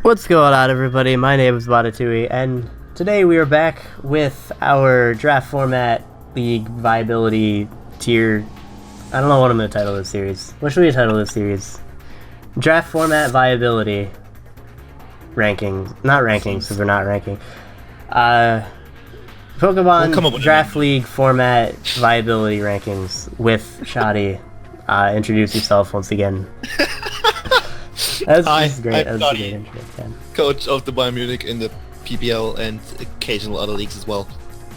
What's going on, everybody? My name is Watatui, and today we are back with our draft format league viability tier. I don't know what I'm going to title this series. What should we title this series? Draft format viability rankings. Not rankings, because we're not ranking. Pokemon Draft League format viability rankings with Schady. Introduce yourself once again. That's great. That's a great intro. Yeah. Coach of the Bayern Munich in the PPL and occasional other leagues as well.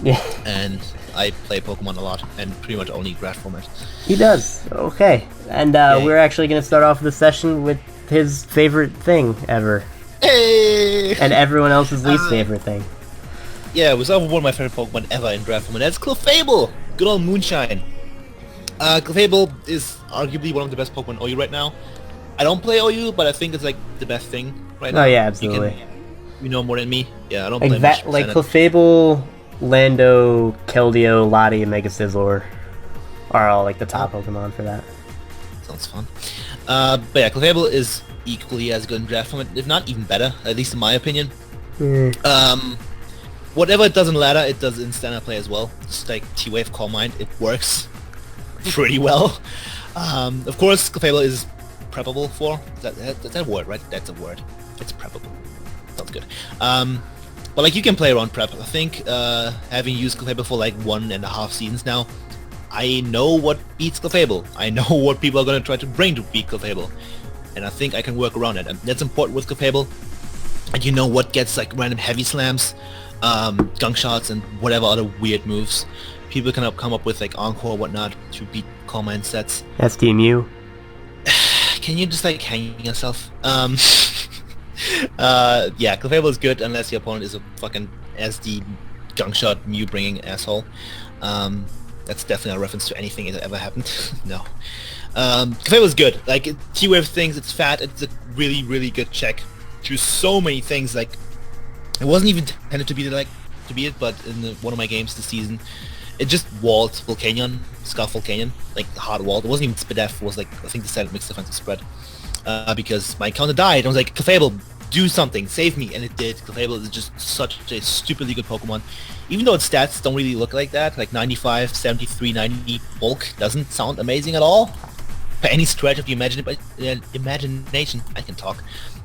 Yeah. And I play Pokemon a lot and pretty much only draft format. He does. Okay. And we're actually going to start off the session with his favorite thing ever. Hey! And everyone else's least favorite thing. Yeah, it was one of my favorite Pokemon ever in draft format. That's Clefable! Good old Moonshine. Clefable is arguably one of the best Pokemon OU right now. I don't play OU, but I think it's like the best thing right now. Oh yeah, absolutely. You know more than me. Yeah, I don't play much. Like Clefable, Lando, Keldeo, Lottie, and Mega Sizzlor are all like the top Pokemon for that. Sounds fun. But yeah, Clefable is equally as good in draft format, if not even better, at least in my opinion. Whatever it does in ladder, it does in standard play as well. Just like T-Wave Calm Mind, it works pretty well. Of course, Clefable is preppable for. That's a word, right? That's a word. It's preppable. Sounds good. But like you can play around prep. I think having used Clefable for like 1.5 seasons now, I know what beats Clefable. I know what people are going to try to bring to beat Clefable. And I think I can work around it. And that's important with Clefable. And you know what gets like random heavy slams, gunk shots, and whatever other weird moves. People can come up with like Encore or whatnot to beat Calm Mind sets. STMU. Can you just like hang yourself? Yeah, Clefable is good unless your opponent is a fucking SD gunk shot Mew bringing asshole. That's definitely a reference to anything that ever happened. No. Clefable is good. Like T-Wave things, it's fat. It's a really, really good check to so many things. Like it wasn't even intended to be it, but in one of my games this season, it just walled Volcanion, Scarf Volcanion, like hard walled. It wasn't even Spadef, it was like, I think the set mixed defensive spread. Because my counter died, I was like, Clefable, do something, save me, and it did. Clefable is just such a stupidly good Pokemon. Even though its stats don't really look like that, like 95, 73, 90 bulk doesn't sound amazing at all. By any stretch of the imagination, I can talk.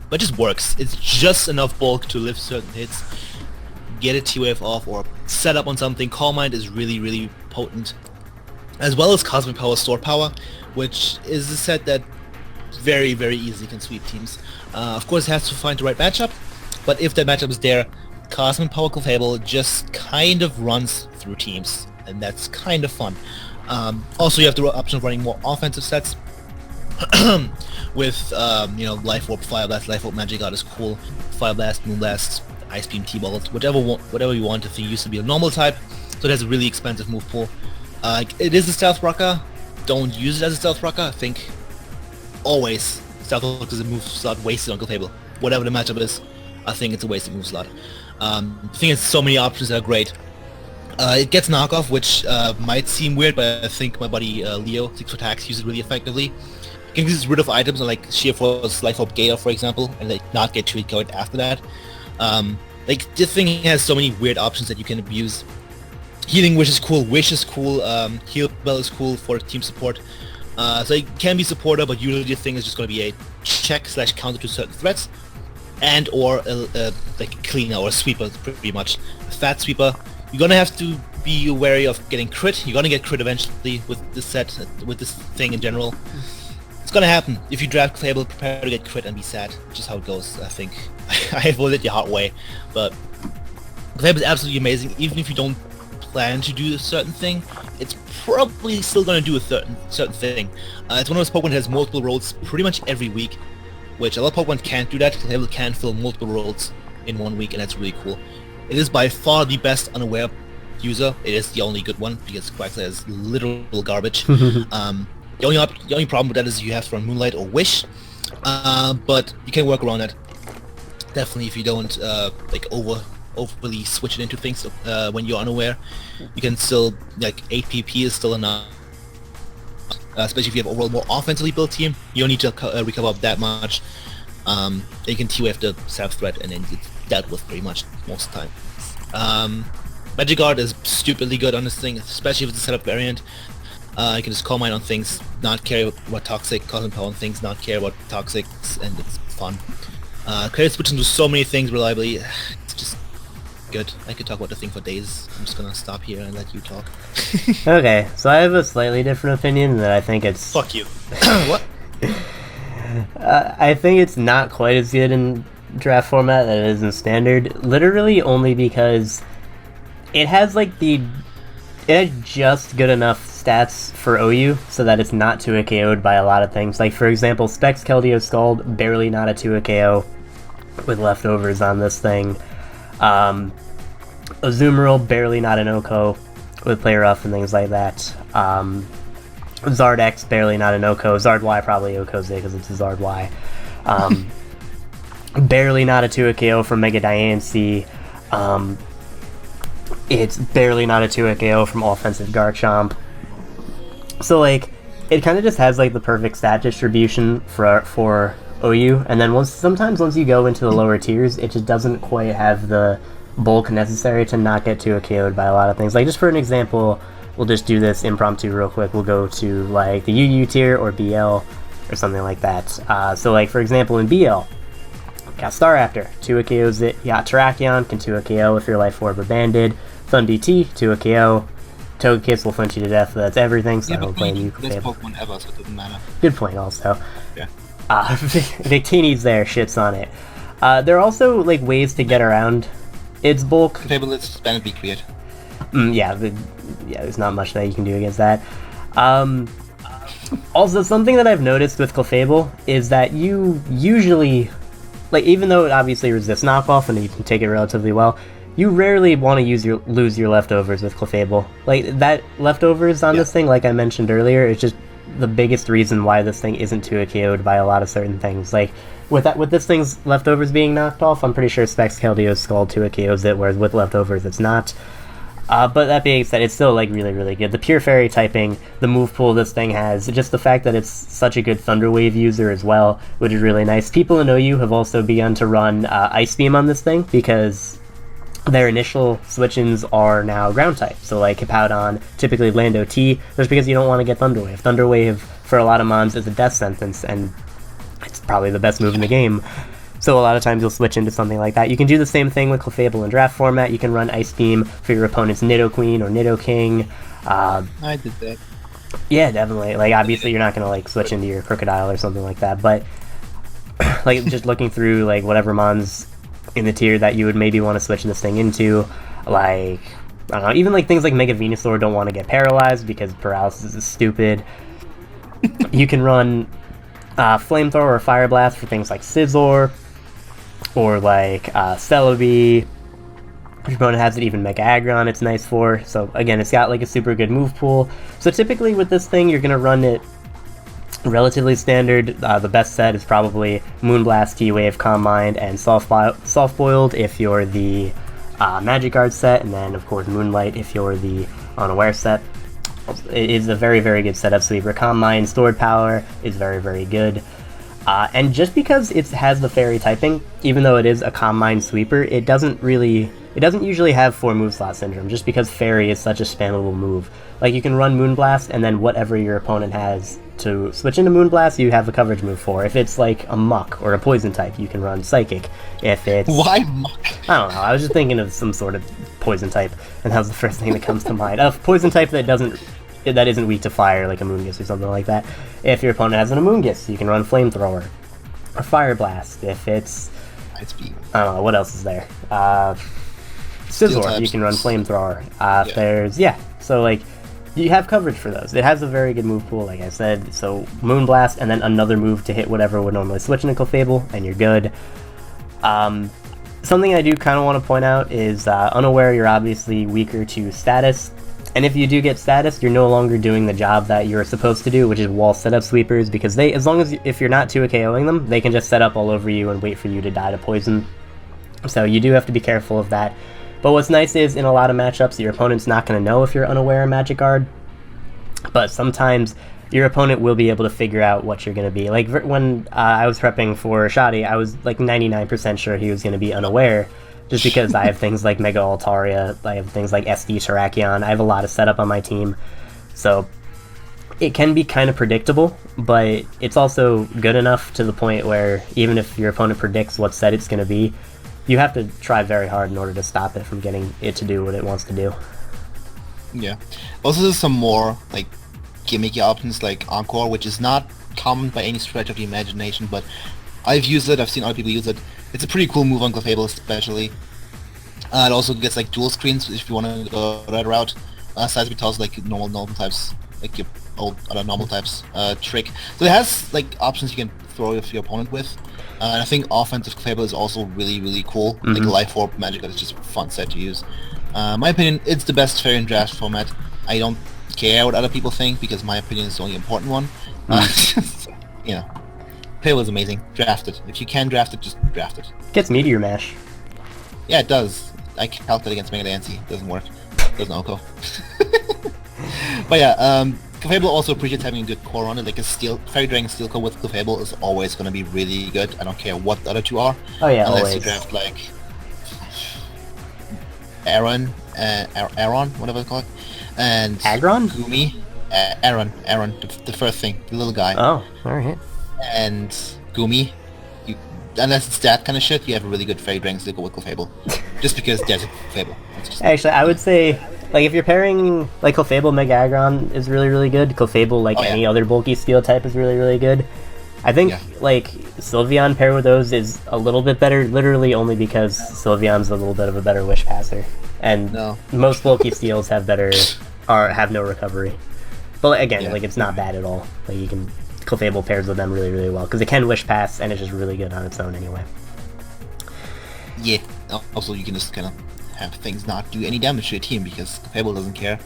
But it just works. It's just enough bulk to lift certain hits, get a T-Wave off, or set up on something. Calm Mind is really, really potent. As well as Cosmic Power, Sword Power, which is a set that very, very easily can sweep teams. Of course, it has to find the right matchup, but if that matchup is there, Cosmic Power Clefable just kind of runs through teams, and that's kind of fun. Also, you have the option of running more offensive sets with, you know, Life Orb, Fire Blast, Life Orb, Magic Art is cool, Fire Blast, Moon Blast, Ice Beam, T-Ball, whatever you want. If you used to be a normal type, so it has a really expensive move pool. It is a stealth rocker. Don't use it as a stealth rocker. I think always stealth rocker is a move slot wasted on Clefable. Whatever the matchup is, I think it's a wasted move slot. I think it's so many options that are great. It gets knockoff, which might seem weird, but I think my buddy Leo, 6 attacks, uses it really effectively. You can get rid of items like Sheer Force, Life Orb, Gator, for example, and like not get Tweet Code after that. Like this thing has so many weird options that you can abuse. Healing Wish is cool, Heal Bell is cool for team support. So it can be supporter, but usually the thing is just going to be a check/counter to certain threats, and or like a cleaner or a sweeper, pretty much. A fat sweeper. You're gonna have to be wary of getting crit. You're gonna get crit eventually with this set, with this thing in general. It's gonna happen. If you draft Clefable, prepare to get crit and be sad, which is how it goes, I think. I avoided it the hard way, but Clefable is absolutely amazing. Even if you don't plan to do a certain thing, it's probably still gonna do a certain thing. It's one of those Pokemon that has multiple roles pretty much every week, which a lot of Pokemon can't do that. Clefable can fill multiple roles in 1 week, and that's really cool. It is by far the best unaware user. It is the only good one, because Quaxley is literal garbage. The only problem with that is you have to run Moonlight or Wish, but you can work around that. Definitely, if you don't like overly switch it into things when you're unaware, you can still, like, 8 PP is still enough. Especially if you have overall more offensively built team, you don't need to recover up that much. You can T-Wave the self-threat and then it's dealt with pretty much most of the time. Magic Guard is stupidly good on this thing, especially with the setup variant. You can just Calm Mind on things, not care about Toxic, Cosmic Power on things, not care about Toxics, and it's fun. Credit switching to so many things reliably, it's just good. I could talk about the thing for days. I'm just gonna stop here and let you talk. Okay, so I have a slightly different opinion that I think it's... Fuck you. What? I think it's not quite as good in draft format that it is in standard, literally only because it has like it has just good enough stats for OU so that it's not 2-hit KO'd by a lot of things. Like for example, Specs Keldeo Scald, barely not a 2-hit KO with leftovers on this thing. Azumarill, barely not an OHKO with Play Rough and things like that. Zardex, barely not an OHKO. Zard-Y probably OHKO's it because it's a Zard-Y. Barely not a 2-hit KO from Mega Diancie. It's barely not a 2-hit KO from offensive Garchomp. So like, it kind of just has like the perfect stat distribution for OU, and then sometimes once you go into the lower tiers, it just doesn't quite have the bulk necessary to not get 2-hit KO'd by a lot of things. Like just for an example, we'll just do this impromptu real quick. We'll go to like the UU tier or BL or something like that. So like for example in BL, got Staraptor, 2-hit KOs it. You got Terrakion, can 2-hit KO if your Life Orb or Banded. Thun DT, 2-hit KO. Togekiss will flinch you to death, but that's everything, so I don't blame you. Best Pokemon ever, so it doesn't matter. Good point also. Yeah. Victini's there, shits on it. There are also like ways to get around its bulk. Clefable is Bandit Beak weird. Yeah, there's not much that you can do against that. Also, something that I've noticed with Clefable is that you usually, like, even though it obviously resists knockoff and you can take it relatively well, you rarely want to lose your leftovers with Clefable. Like, that leftovers on this thing, like I mentioned earlier, is just the biggest reason why this thing isn't 2-hit KO'd by a lot of certain things. Like, with this thing's leftovers being knocked off, I'm pretty sure Specs Keldeo Scald 2-hit KOs it, whereas with leftovers it's not. But that being said, it's still like really, really good. The Pure Fairy typing, the move pool this thing has, just the fact that it's such a good Thunder Wave user as well, which is really nice. People in OU have also begun to run Ice Beam on this thing because their initial switch-ins are now ground type. So like Hippowdon, typically Lando T, just because you don't want to get Thunder Wave. Thunder Wave for a lot of mons is a death sentence, and it's probably the best move in the game. So a lot of times you'll switch into something like that. You can do the same thing with Clefable in draft format. You can run Ice Beam for your opponent's Nidoqueen or Nidoking. I did that. Yeah, definitely. Like, obviously you're not going to like switch into your Crocodile or something like that, but like just looking through like whatever mons in the tier that you would maybe want to switch this thing into, like, I don't know, even like things like Mega Venusaur don't want to get paralyzed because paralysis is stupid. You can run Flamethrower or Fire Blast for things like Scizor, or like Celebi. If your opponent has it, even Mega Aggron it's nice for. So again, it's got like a super good move pool. So typically with this thing, you're going to run it relatively standard. The best set is probably Moonblast, T-Wave, Calm Mind, and Soft Boiled if you're the Magic Guard set, and then of course Moonlight if you're the Unaware set. It is a very, very good setup sweeper. Calm Mind, Stored Power is very, very good. And just because it has the Fairy typing, even though it is a Calm Mind sweeper, it doesn't usually have 4 move slot syndrome, just because Fairy is such a spammable move. Like, you can run Moonblast, and then whatever your opponent has to switch into Moonblast, you have a coverage move for. If it's like a Muck or a Poison type, you can run Psychic. If it's... Why Muck? I don't know, I was just thinking of some sort of Poison type, and that was the first thing that comes to mind. A Poison type that isn't weak to fire, like a Moongus or something like that. If your opponent has an Amoonguss, you can run Flamethrower or Fire Blast. If it's... Ice Beam. I don't know, what else is there? Scizor, you can run Flamethrower. So like, you have coverage for those. It has a very good move pool, like I said. So Moonblast, and then another move to hit whatever would normally switch into Clefable, and you're good. Something I do kind of want to point out is Unaware, you're obviously weaker to status. And if you do get status, you're no longer doing the job that you're supposed to do, which is wall setup sweepers, because if you're not 2-hit KOing them, they can just set up all over you and wait for you to die to poison. So you do have to be careful of that. But what's nice is, in a lot of matchups, your opponent's not going to know if you're Unaware or Magic Guard. But sometimes your opponent will be able to figure out what you're going to be. Like when I was prepping for Schady, I was like 99% sure he was going to be unaware, just because I have things like Mega Altaria, I have things like SD Terrakion, I have a lot of setup on my team, so it can be kind of predictable, but it's also good enough to the point where even if your opponent predicts what set it's going to be, you have to try very hard in order to stop it from getting it to do what it wants to do. Yeah. Also, there's some more like gimmicky options like Encore, which is not common by any stretch of the imagination, but I've used it, I've seen other people use it. It's a pretty cool move on Clefable especially. It also gets like dual screens if you want to go that route. Size tells like normal types, like your old other normal types trick. So it has like options you can throw your opponent with. And I think offensive Clefable is also really cool. Mm-hmm. Like Life Orb Magic is just a fun set to use. My opinion, it's the best fairy in draft format. I don't care what other people think because my opinion is the only important one. You know, Clefable is amazing. Draft it. If you can draft it, just draft it. Gets Meteor Mash. Yeah, it does. I calculated against Mega Diancie. It doesn't work. Doesn't Oko. But yeah, Clefable also appreciates having a good core on it. Like a Fairy Dragon Steel Core with Clefable is always going to be really good. I don't care what the other two are. Oh yeah, unless always. you draft like Aaron, whatever it's called, and Aggron? Gumi, Aaron, the first thing, the little guy. Oh, alright. And Gumi. Unless it's that kind of shit, you have a really good Fairy Dragon Steel Core with Clefable. Just because there's a Clefable. Actually, I would say, like, if you're pairing, like, Clefable Mega Aggron is really good. Clefable, like, any other bulky steel type is really good. I think, like, Sylveon paired with those is a little bit better, literally only because Sylveon's a little bit of a better Wish Passer. And most bulky steels have have no recovery. But, again, like, it's not bad at all. Like, you can... Clefable pairs with them really well, because it can Wish Pass, and it's just really good on its own anyway. Yeah, also you can just kind of have things not do any damage to your team, because Clefable doesn't care.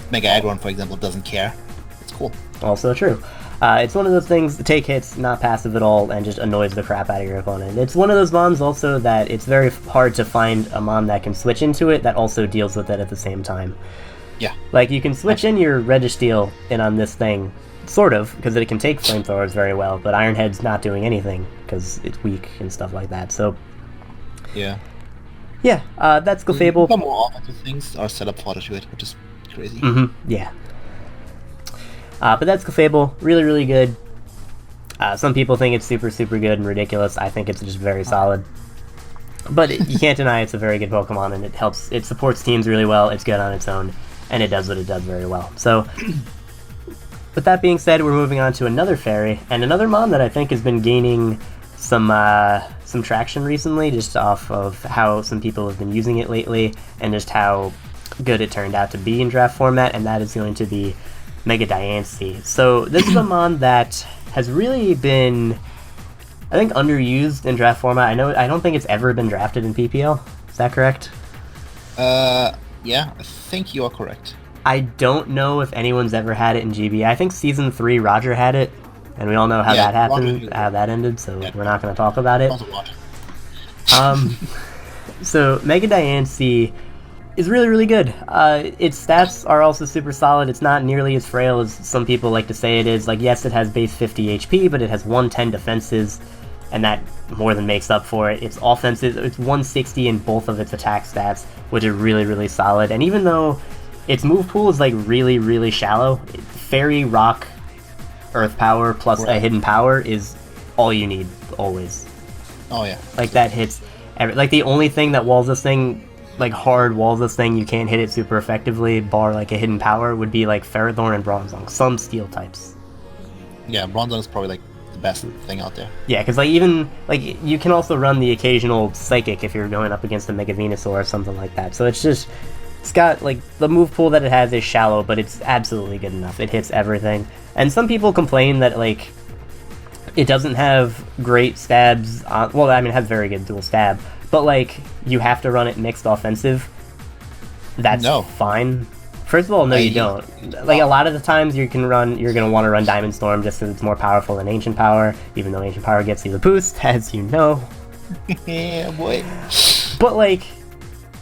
Mega Aggron, for example, doesn't care. It's cool. Also true. It's one of those things, take hits, not passive at all, and just annoys the crap out of your opponent. It's one of those mons also that it's very hard to find a mon that can switch into it that also deals with it at the same time. Yeah. Like, you can switch in your Registeel in on this thing, sort of, because it can take flamethrowers very well, but Ironhead's not doing anything, because it's weak and stuff like that, so... Yeah. Yeah, that's Clefable. Some more offensive things are set up for to it, which is crazy. Yeah. But that's Clefable. Really good. Some people think it's super good and ridiculous. I think it's just very solid. But you can't deny it's a very good Pokemon, and it supports teams really well, it's good on its own, and it does what it does very well. So... With that being said, we're moving on to another fairy, and another mon that I think has been gaining some traction recently, just off of how some people have been using it lately, and just how good it turned out to be in draft format, and that is going to be Mega Diancie. So this is a mon that has really been, I think, underused in draft format. I don't think it's ever been drafted in PPL. Is that correct? Yeah, I think you are correct. I don't know if anyone's ever had it in GB. I think Season 3 Roger had it, and we all know how that happened, how that ended, so we're not going to talk about it. So Mega Diancie is really good. Its stats are also super solid. It's not nearly as frail as some people like to say it is. Like, yes, it has base 50 HP, but it has 110 defenses, and that more than makes up for it. Its offenses, it's 160 in both of its attack stats, which is really solid. And even though its move pool is like really shallow, Fairy, Rock, Earth Power plus a hidden power is all you need, always. Oh yeah. Like, that hits like, the only thing that walls this thing, like, hard walls this thing, you can't hit it super effectively, bar like a hidden power, would be like Ferrothorn and Bronzong, some steel types. Yeah, Bronzong is probably like the best thing out there. Yeah, because like, even like, you can also run the occasional Psychic if you're going up against a Mega Venusaur or something like that, so it's just... It's got, like, the move pool that it has is shallow, but it's absolutely good enough. It hits everything. And some people complain that, like, it doesn't have great stabs on... Well, I mean, it has very good dual stab. But, like, you have to run it mixed offensive. That's fine. First of all, no, you don't. Like, a lot of the times you're going to want to run Diamond Storm just because it's more powerful than Ancient Power, even though Ancient Power gets you the boost, as you know. Yeah, boy. But, like...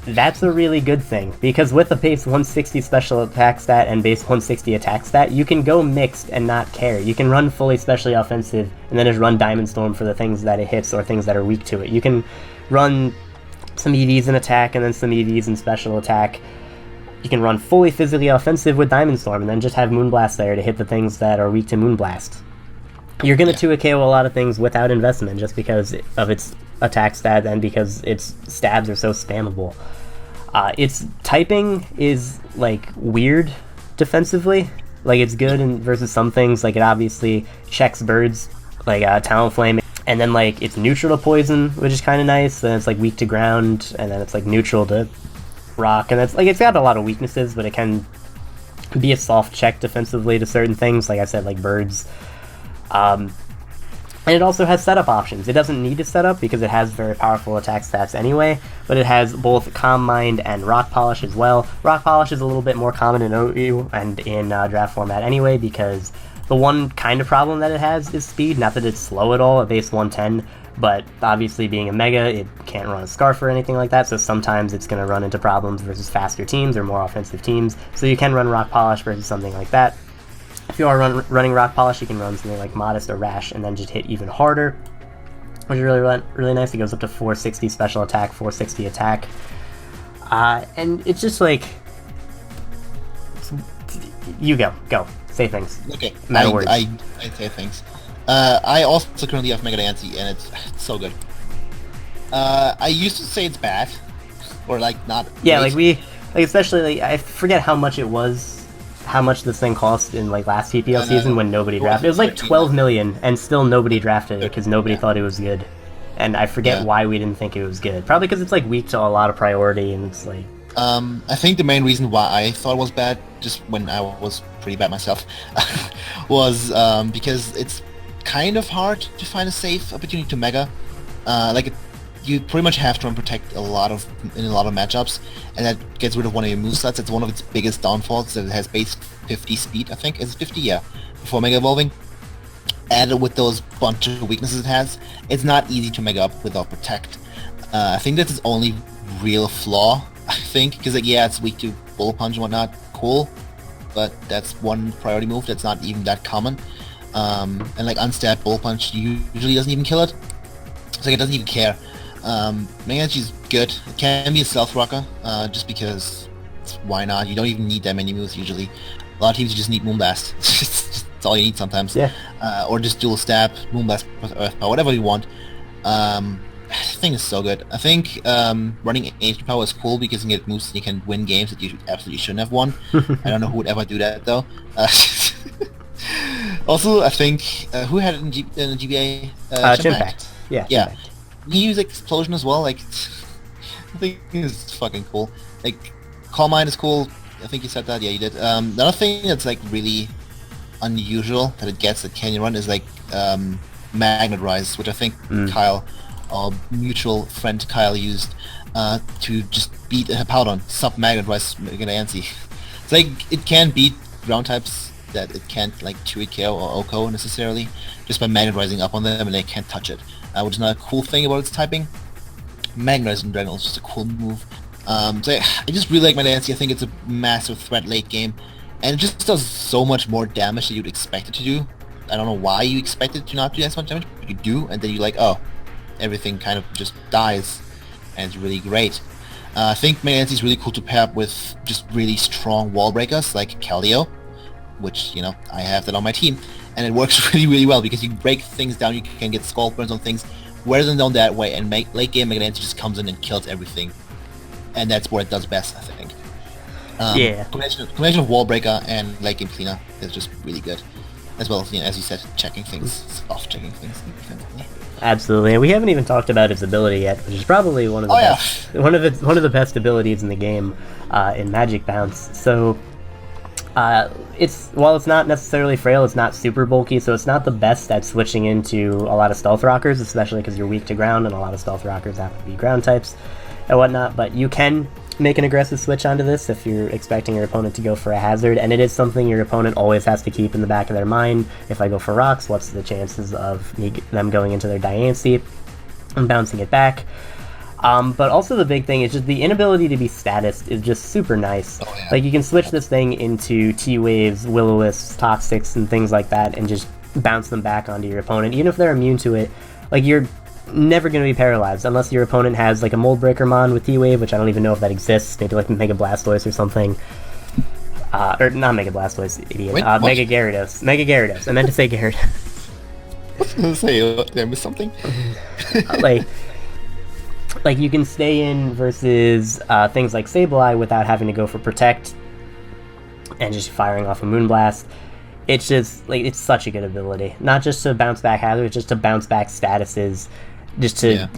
that's a really good thing, because with a base 160 special attack stat and base 160 attack stat, you can go mixed and not care. You can run fully specially offensive, and then just run Diamond Storm for the things that it hits or things that are weak to it. You can run some EVs in attack and then some EVs in special attack. You can run fully physically offensive with Diamond Storm, and then just have Moonblast there to hit the things that are weak to Moonblast. You're going to 2 KO a lot of things without investment, just because of its attack stat and because its stabs are so spammable. Its typing is, like, weird defensively. Like, it's good versus some things. Like, it obviously checks birds, like Talonflame. And then, like, it's neutral to poison, which is kind of nice. Then it's, like, weak to ground, and then it's, like, neutral to rock. And it's, like, it's got a lot of weaknesses, but it can be a soft check defensively to certain things. Like I said, like birds. And it also has setup options. It doesn't need to set up because it has very powerful attack stats anyway, but it has both Calm Mind and Rock Polish as well. Rock Polish is a little bit more common in OU and in draft format anyway, because the one kind of problem that it has is speed. Not that it's slow at all at base 110, but obviously being a Mega, it can't run a Scarf or anything like that, so sometimes it's going to run into problems versus faster teams or more offensive teams. So you can run Rock Polish versus something like that. If you are running Rock Polish, you can run something like Modest or Rash and then just hit even harder, which is really nice. It goes up to 460 special attack, 460 attack. And it's just like... You go. Say things. Okay, Words. I say things. I also currently have Mega Diancie, and it's so good. I used to say it's bad, or like not. Yeah, great. especially I forget how much it was. How much this thing cost in like last TPL season when nobody drafted. It was like 12 million, and still nobody drafted it because nobody thought it was good. And I forget why we didn't think it was good. Probably because it's like weak to a lot of priority, and it's like... I think the main reason why I thought it was bad, just when I was pretty bad myself, was because it's kind of hard to find a safe opportunity to Mega. You pretty much have to protect in a lot of matchups, and that gets rid of one of your movesets. It's one of its biggest downfalls, that it has base 50 speed, I think. Is it 50? Yeah, before Mega Evolving. Added with those bunch of weaknesses it has, it's not easy to Mega up without Protect. I think that's its only real flaw, I think, because like, yeah, it's weak to Bullet Punch and whatnot, cool, but that's one priority move that's not even that common. And like Unstat Bullet Punch usually doesn't even kill it, so like, it doesn't even care. Diancie's good. It can be a stealth rocker, just because why not? You don't even need that many moves usually. A lot of teams you just need Moonblast. That's all you need sometimes. Yeah. Or just dual stab, Moonblast plus Earth Power, whatever you want. The thing is so good. I think running Ancient Power is cool because you can get moves and you can win games that you absolutely shouldn't have won. I don't know who would ever do that though. Also, I think who had it in the GBA? Chimpact. Yeah. Chimpact. You use Explosion as well, like, I think it's fucking cool. Like, Calm Mind is cool, I think you said that, yeah you did. The other thing that's like really unusual that it gets that Canyon Run is like Magnet Rise, which I think Kyle, our mutual friend Kyle, used to just beat Hippowdon, sub-Magnet Rise Mega Diancie. It's like, it can beat ground types that it can't like 2-hit KO or OHKO necessarily, just by Magnet Rising up on them and they can't touch it. Which is not a cool thing about its typing. Magnet Rising Dragonite is just a cool move. So yeah, I just really like my Diancie. I think it's a massive threat late game, and it just does so much more damage than you'd expect it to do. I don't know why you expect it to not do as much damage, but you do, and then you're like, oh, everything kind of just dies, and it's really great. I think my Diancie is really cool to pair up with just really strong wall breakers like Keldeo, which, you know, I have that on my team. And it works really well because you break things down, you can get Scald Burns on things, wear them down that way, and late game Mega Diancie just comes in and kills everything. And that's what it does best, I think. Combination of Wall Breaker and late game Cleaner is just really good. As well as, you know, as you said, checking things, soft checking things. Absolutely, and we haven't even talked about its ability yet, which is probably one of the one of the best abilities in the game, in Magic Bounce. So, while it's not necessarily frail, it's not super bulky, so it's not the best at switching into a lot of stealth rockers, especially because you're weak to ground, and a lot of stealth rockers have to be ground types and whatnot. But you can make an aggressive switch onto this if you're expecting your opponent to go for a hazard, and it is something your opponent always has to keep in the back of their mind. If I go for rocks, what's the chances of them going into their Diancie and bouncing it back? But also the big thing is just the inability to be status is just super nice. Oh, yeah. Like, you can switch this thing into T-Waves, Will-O-Wisps, Toxics, and things like that, and just bounce them back onto your opponent. Even if they're immune to it, like, you're never going to be paralyzed unless your opponent has, like, a Mold Breaker Mon with T-Wave, which I don't even know if that exists. Maybe, like, Mega Blastoise or something. Or not Mega Blastoise, idiot. Wait, Mega Gyarados. Mega Gyarados. I meant to say Gyarados. I was gonna say, did I miss something? Like you can stay in versus things like Sableye without having to go for Protect and just firing off a Moonblast. It's just, like, it's such a good ability. Not just to bounce back hazards, just to bounce back statuses, just to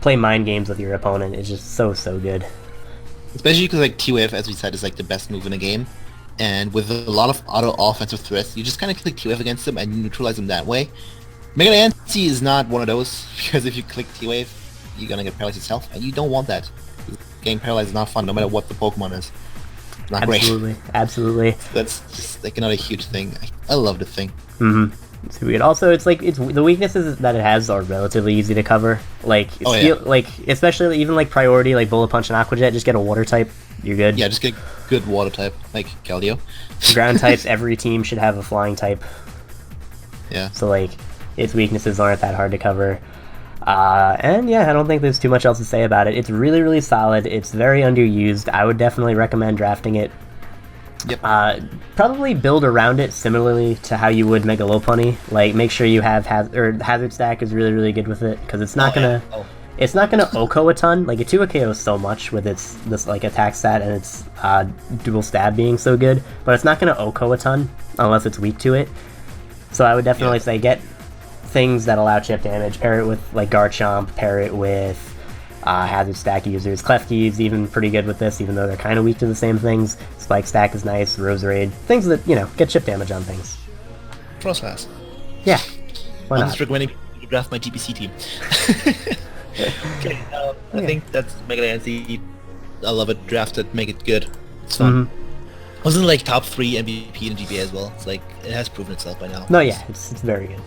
play mind games with your opponent. It's just so good. Especially because, like, T-Wave, as we said, is, like, the best move in the game. And with a lot of auto offensive threats, you just kind of click T-Wave against them and you neutralize them that way. Mega Diancie is not one of those, because if you click T-Wave, you're gonna get paralyzed yourself, and you don't want that. Getting paralyzed is not fun, no matter what the Pokemon is. It's not Absolutely. great. Absolutely. That's just, like, another huge thing. I love the thing. Mm-hmm. It's weird. Also, it's like, the weaknesses that it has are relatively easy to cover. Like, like, especially even like priority, like Bullet Punch and Aqua Jet, just get a water type. You're good. Yeah, just get good water type, like Keldeo. Ground types, every team should have a flying type. Yeah. So, like, its weaknesses aren't that hard to cover. And yeah, I don't think there's too much else to say about it. It's really solid. It's very underused. I would definitely recommend drafting it. Yep. Probably build around it similarly to how you would Mega Lopunny. Like, make sure you have Hazard Stack is really good with it, because it's not it's not gonna OHKO a ton. Like, it 2 KOs so much with this like attack stat and its dual stab being so good, but it's not gonna OHKO a ton unless it's weak to it. So I would definitely say get things that allow chip damage. Pair it with like Garchomp. Pair it with Hazard Stack users. Klefki's even pretty good with this, even though they're kind of weak to the same things. Spike Stack is nice. Roserade. Things that, you know, get chip damage on things. Frostlass. Yeah. Why I'm not? just recommending you draft my GPC team. Okay, I think that's Mega Diancie. I love it. Draft it. Make it good. It's fun. Wasn't like top 3 MVP in GPA as well. It's like, it has proven itself by now. No, yeah, it's very good.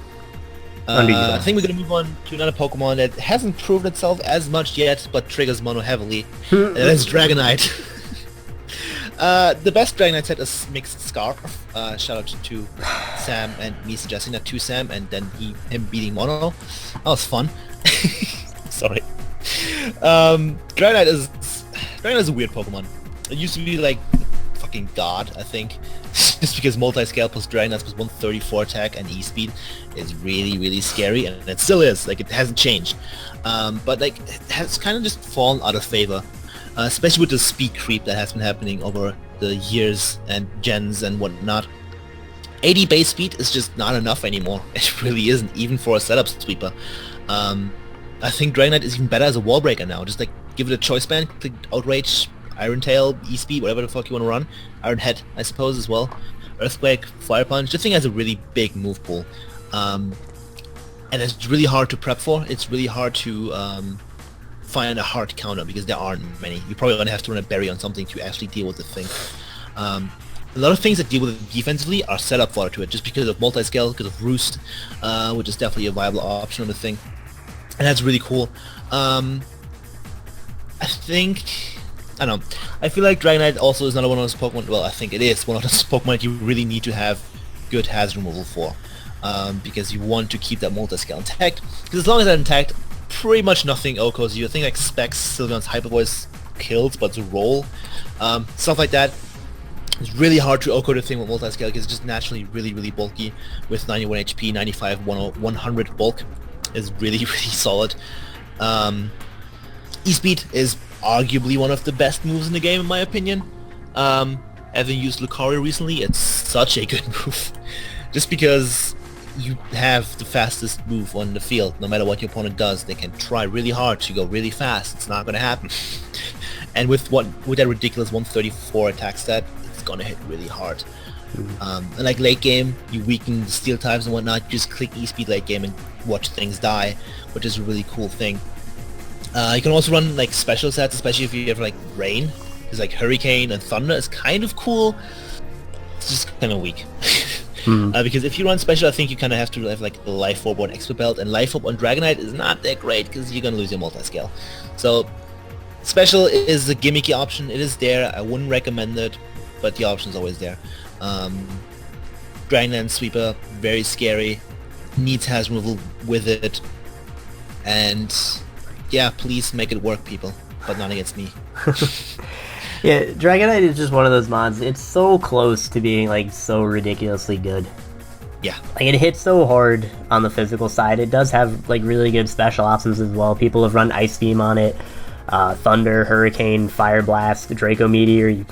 I think we're gonna move on to another Pokemon that hasn't proven itself as much yet, but triggers mono heavily. And that's Dragonite. The best Dragonite set is Mixed Scarf. Shout out to Sam and me suggesting that to Sam, and then him beating mono. That was fun. Sorry. Dragonite is a weird Pokemon. It used to be like fucking god, I think. Just because multi-scale plus Dragonite plus 134 attack and E-speed is really scary, and it still is. Like, it hasn't changed. But like, it has kind of just fallen out of favor. Especially with the speed creep that has been happening over the years and gens and whatnot. 80 base speed is just not enough anymore. It really isn't, even for a setup sweeper. I think Dragonite is even better as a wall breaker now. Just like, give it a choice band, click Outrage, Iron Tail, E-Speed, whatever the fuck you want to run. Iron Head, I suppose, as well. Earthquake, Fire Punch. This thing has a really big move pool. And it's really hard to prep for. It's really hard to find a hard counter, because there aren't many. You're probably going to have to run a berry on something to actually deal with the thing. A lot of things that deal with it defensively are set up for it, just because of multi-scale, because of Roost, which is definitely a viable option on the thing. And that's really cool. I don't know. I feel like Dragonite also is another one of those Pokemon. Well, I think it is one of those Pokemon that you really need to have good hazard removal for, because you want to keep that multi-scale intact. Because as long as that's intact, pretty much nothing OHKOs you. I think like Specs, Sylveon's Hyper Voice kills, but to roll, stuff like that. It's really hard to OHKO the thing with multi-scale, because it's just naturally really bulky. With 91 HP, 95, 100 bulk is really solid. E-Speed is arguably one of the best moves in the game, in my opinion. Having used Lucario recently, it's such a good move. Just because you have the fastest move on the field. No matter what your opponent does, they can try really hard to go really fast. It's not gonna happen. And with that ridiculous 134 attack stat, it's gonna hit really hard. And like late game, you weaken the steel types and whatnot. You just click E-Speed late game and watch things die, which is a really cool thing. You can also run like special sets, especially if you have like rain. Because like Hurricane and Thunder is kind of cool. It's just kind of weak. Because if you run special, I think you kind of have to have like a Life Orb or an Expert Belt, and Life Orb on Dragonite is not that great because you're gonna lose your multi-scale. So special is a gimmicky option. It is there. I wouldn't recommend it, but the option is always there. Dragonite Sweeper, very scary. Needs has removal with it, and yeah, please make it work, people, but not against me. Yeah, Dragonite is just one of those mods. It's so close to being like so ridiculously good. Yeah, like it hits so hard on the physical side. It does have like really good special options as well. People have run Ice Beam on it, Thunder, Hurricane, Fire Blast, Draco Meteor.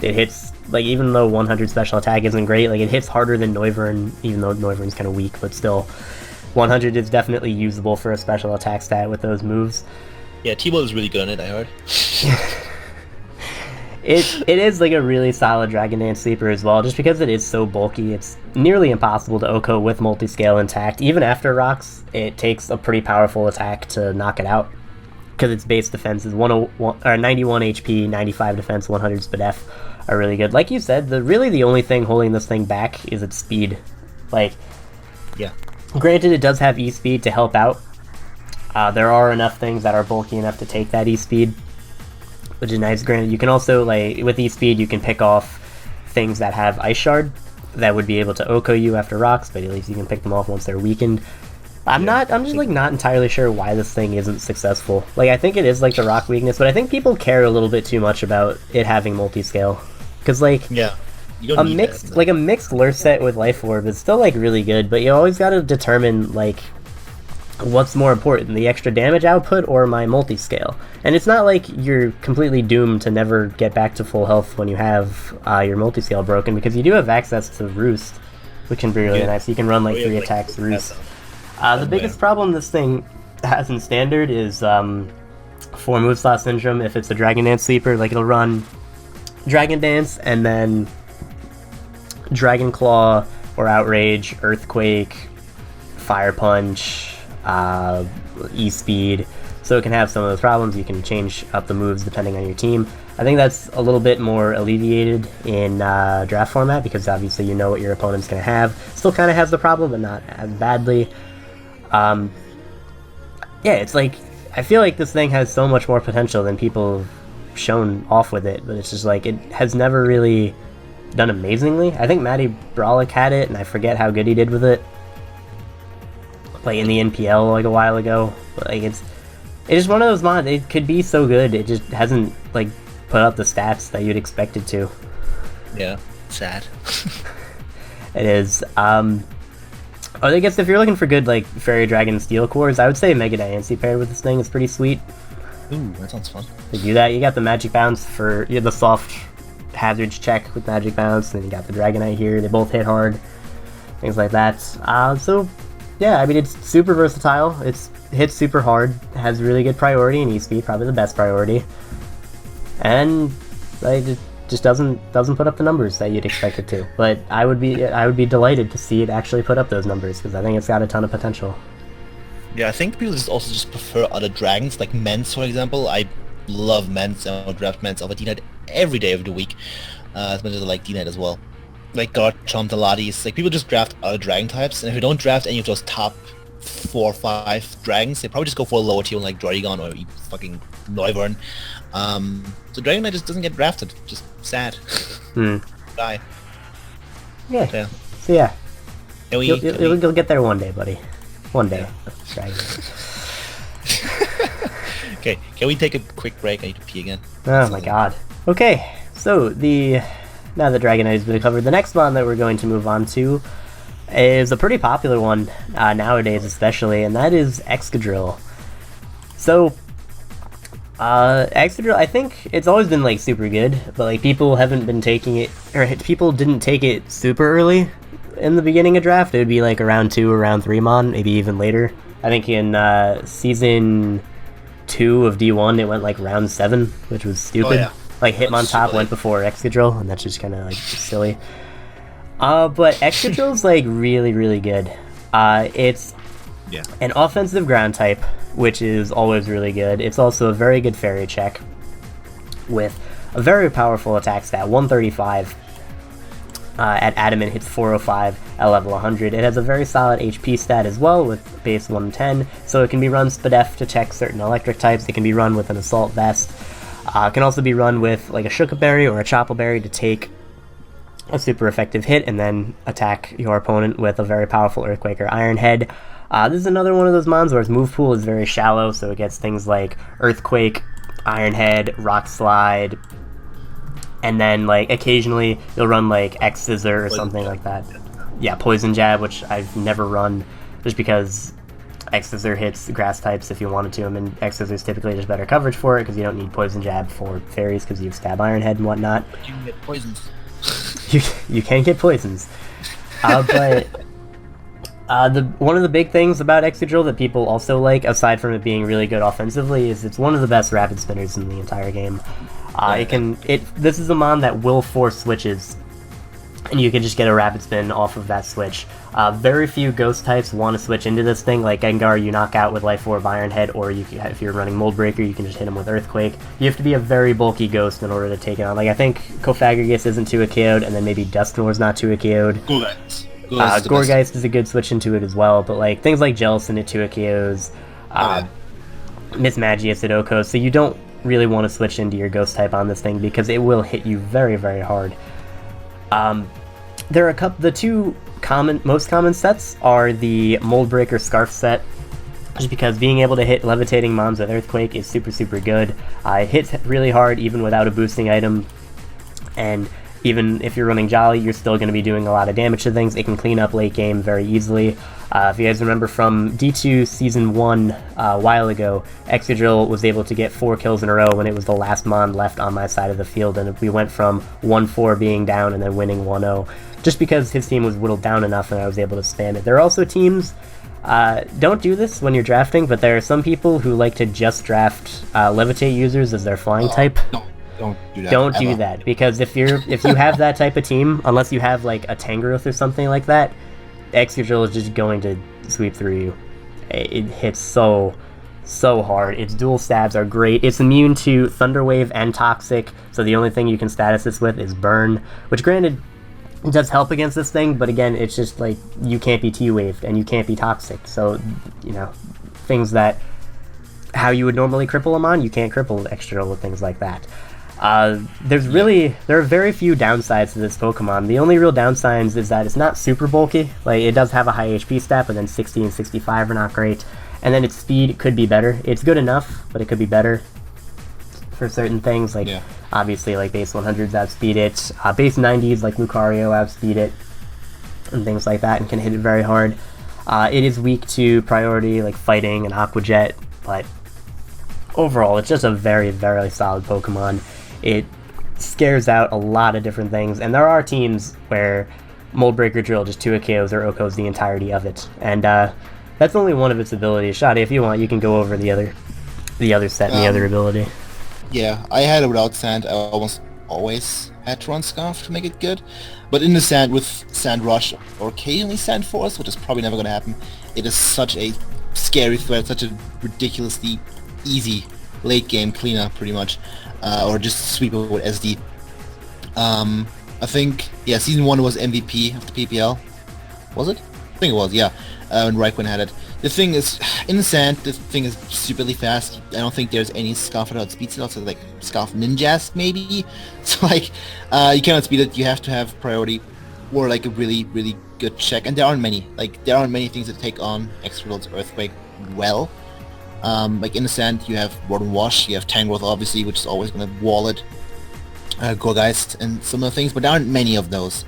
It hits, like, even though 100 special attack isn't great, like it hits harder than Noivern, even though Noivern's kind of weak, but still 100 is definitely usable for a special attack stat with those moves. Yeah, T-Ball is really good on it, I heard. It is like a really solid Dragon Dance Sleeper as well, just because it is so bulky. It's nearly impossible to OHKO with multi-scale intact. Even after rocks, it takes a pretty powerful attack to knock it out, because its base defense is 91 HP, 95 defense, 100 SPDF are really good. Like you said, really the only thing holding this thing back is its speed. Like, yeah. Granted, it does have E-Speed to help out. There are enough things that are bulky enough to take that E-Speed, which is nice. Granted, you can also, like, with E-Speed, you can pick off things that have Ice Shard that would be able to OHKO you after rocks, but at least you can pick them off once they're weakened. I'm just like not entirely sure why this thing isn't successful. Like, I think it is like the rock weakness, but I think people care a little bit too much about it having multi-scale. Because, like, yeah, a mixed lure set with Life Orb is still like really good, but you always got to determine like what's more important, the extra damage output or my multi-scale. And it's not like you're completely doomed to never get back to full health when you have your multi-scale broken, because you do have access to Roost, which can be really nice. You can run like 3 attacks Roost. The biggest problem this thing has in standard is 4 move slot syndrome. If it's a Dragon Dance Sleeper, like, it'll run Dragon Dance and then Dragon Claw or Outrage, Earthquake, Fire Punch, E-Speed, so it can have some of those problems. You can change up the moves depending on your team. I think that's a little bit more alleviated in draft format, because obviously you know what your opponent's going to have. Still kind of has the problem, but not as badly. Yeah, it's like, I feel like this thing has so much more potential than people have shown off with it, but it's just like, it has never really done amazingly. I think Matty Brawlick had it, and I forget how good he did with it, like in the NPL like a while ago. But like, it's just one of those mods. It could be so good, it just hasn't like put up the stats that you'd expect it to. Yeah, sad. It is. I guess if you're looking for good like Fairy Dragon Steel cores, I would say Mega Diancie paired with this thing is pretty sweet. Ooh, that sounds fun. To do that, you got the Magic Bounce for the soft hazards check with Magic Bounce, and then you got the Dragonite here. They both hit hard, things like that. So yeah, I mean, it's super versatile. It hits super hard, has really good priority and E-Speed, probably the best priority, and like, it just doesn't put up the numbers that you'd expect it to. But I would be delighted to see it actually put up those numbers, because I think it's got a ton of potential. Yeah, I think people just prefer other dragons, like Mence, for example. I love Mence, and I'll draft Mence over D-Knight every day of the week, as much as I like D-Knight as well. Like Garchomp, Latias, like, people just draft other dragon types, and if you don't draft any of those top 4 or 5 dragons, they probably just go for a lower tier one like Dragon or fucking Noivern. So Dragonite just doesn't get drafted. Just sad. Die. Yeah. So yeah. You'll get there one day, buddy. One day. Yeah. Okay, can we take a quick break? I need to pee again. Oh my god. Okay, so now that Dragonite has been covered, the next one that we're going to move on to is a pretty popular one nowadays, especially, and that is Excadrill. So Excadrill, I think it's always been like super good, but like people haven't been taking it, or people didn't take it super early in the beginning of draft. It would be like around 2 or around 3 mon, maybe even later. I think in season 2 of D1 it went like round 7, which was stupid. Oh, yeah. Like Hitmontop went before Excadrill, and that's just kind of like silly. But Excadrill's like really, really good. It's an offensive ground type, which is always really good. It's also a very good fairy check with a very powerful attack stat, 135. At Adamant, hits 405 at level 100. It has a very solid HP stat as well, with base 110, so it can be run Spadef to check certain electric types. It can be run with an Assault Vest. It can also be run with like a Shuka Berry or a Chopple Berry to take a super effective hit and then attack your opponent with a very powerful Earthquake or Iron Head. This is another one of those mons where its move pool is very shallow, so it gets things like Earthquake, Iron Head, Rock Slide, and then like occasionally you'll run like X Scissor or something like that. Yeah, Poison Jab, which I've never run just because X Scissor hits grass types if you wanted to, and X Scissor is typically just better coverage for it because you don't need Poison Jab for fairies because you have Stab Iron Head and whatnot. But you can get poisons. You can get poisons. But one of the big things about Excadrill that people also like, aside from it being really good offensively, is it's one of the best rapid spinners in the entire game. This is a mon that will force switches, and you can just get a rapid spin off of that switch. Very few ghost types want to switch into this thing. Like Gengar, you knock out with Life Orb, Iron Head, or if you're running Mold Breaker, you can just hit him with Earthquake. You have to be a very bulky ghost in order to take it on. Like I think Cofagrigus isn't 2-KO'd, and then maybe Dusknoir's not 2-KO'd. Gourgeist is a good switch into it as well, but like things like Jellicent at 2-KOs, Mismagius at OHKO, so you don't really want to switch into your ghost type on this thing because it will hit you very, very hard. There are the two most common sets are the Mold Breaker Scarf set, just because being able to hit levitating mons with Earthquake is super, super good. It hits really hard even without a boosting item, and even if you're running Jolly, you're still going to be doing a lot of damage to things. It can clean up late game very easily. If you guys remember from D2 Season 1 a while ago, Excadrill was able to get 4 kills in a row when it was the last mon left on my side of the field, and we went from 1-4 being down and then winning 1-0, just because his team was whittled down enough and I was able to spam it. There are also teams, don't do this when you're drafting, but there are some people who like to just draft Levitate users as their flying type. Don't do that. Don't do that, because if you have that type of team, unless you have like a Tangrowth or something like that, Excadrill is just going to sweep through you. It hits so hard. Its dual stabs are great. It's immune to Thunder Wave and Toxic, so the only thing you can status this with is Burn, which granted does help against this thing, but again, it's just like you can't be T-Waved and you can't be Toxic, so things that how you would normally cripple them on, you can't cripple Excadrill with things like that. There are very few downsides to this Pokemon. The only real downsides is that it's not super bulky. Like, it does have a high HP stat, but then 60 and 65 are not great. And then its speed could be better. It's good enough, but it could be better for certain things. Like, obviously, like base 100s outspeed it. Base 90s, like Lucario, outspeed it. And things like that, and can hit it very hard. It is weak to priority, like Fighting and Aqua Jet, but overall, it's just a very, very solid Pokemon. It scares out a lot of different things, and there are teams where Mold Breaker Drill just 2-KOs or OHKOs the entirety of it, and that's only one of its abilities. Schady, if you want, you can go over the other set and the other ability. Yeah, I had it without Sand. I almost always had to run Scarf to make it good, but in the Sand with Sand Rush or occasionally Sand Force, which is probably never going to happen, it is such a scary threat, such a ridiculously easy late game cleaner, pretty much. Or just sweep it with SD. I think, Season 1 was MVP of the PPL. Was it? I think it was, yeah. When Raikkonen had it. The thing is, in the Sand, the thing is stupidly fast. I don't think there's any Scarf that outspeeds it, so like Scarf Ninjas, maybe? So like, you cannot speed it, you have to have priority, or like a really, really good check, and there aren't many. Like, there aren't many things that take on Excadrill's Earthquake well. Like in the Sand, you have Road and Wash, you have Tangrowth obviously, which is always going to wall it, Gourgeist and similar things, but there aren't many of those.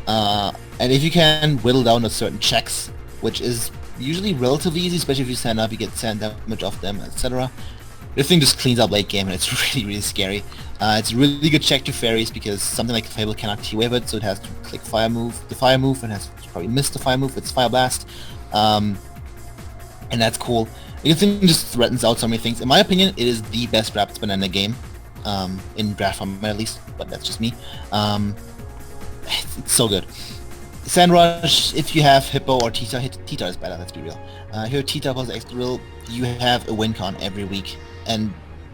And if you can whittle down to certain checks, which is usually relatively easy, especially if you stand up, you get sand damage off them, etc. The thing just cleans up late game, and it's really, really scary. It's a really good check to fairies, because something like Clefable cannot T-Wave it, so it has to click the fire move, and has to probably miss the fire move with its Fire Blast. And that's cool. The thing just threatens out so many things. In my opinion, it is the best rapid spinner in the game, in draft format at least, but that's just me. It's so good. Sand Rush, if you have Hippo or Tita, Tita is better, let's be real. Here Tita plus Excadrill, you have a win con every week, and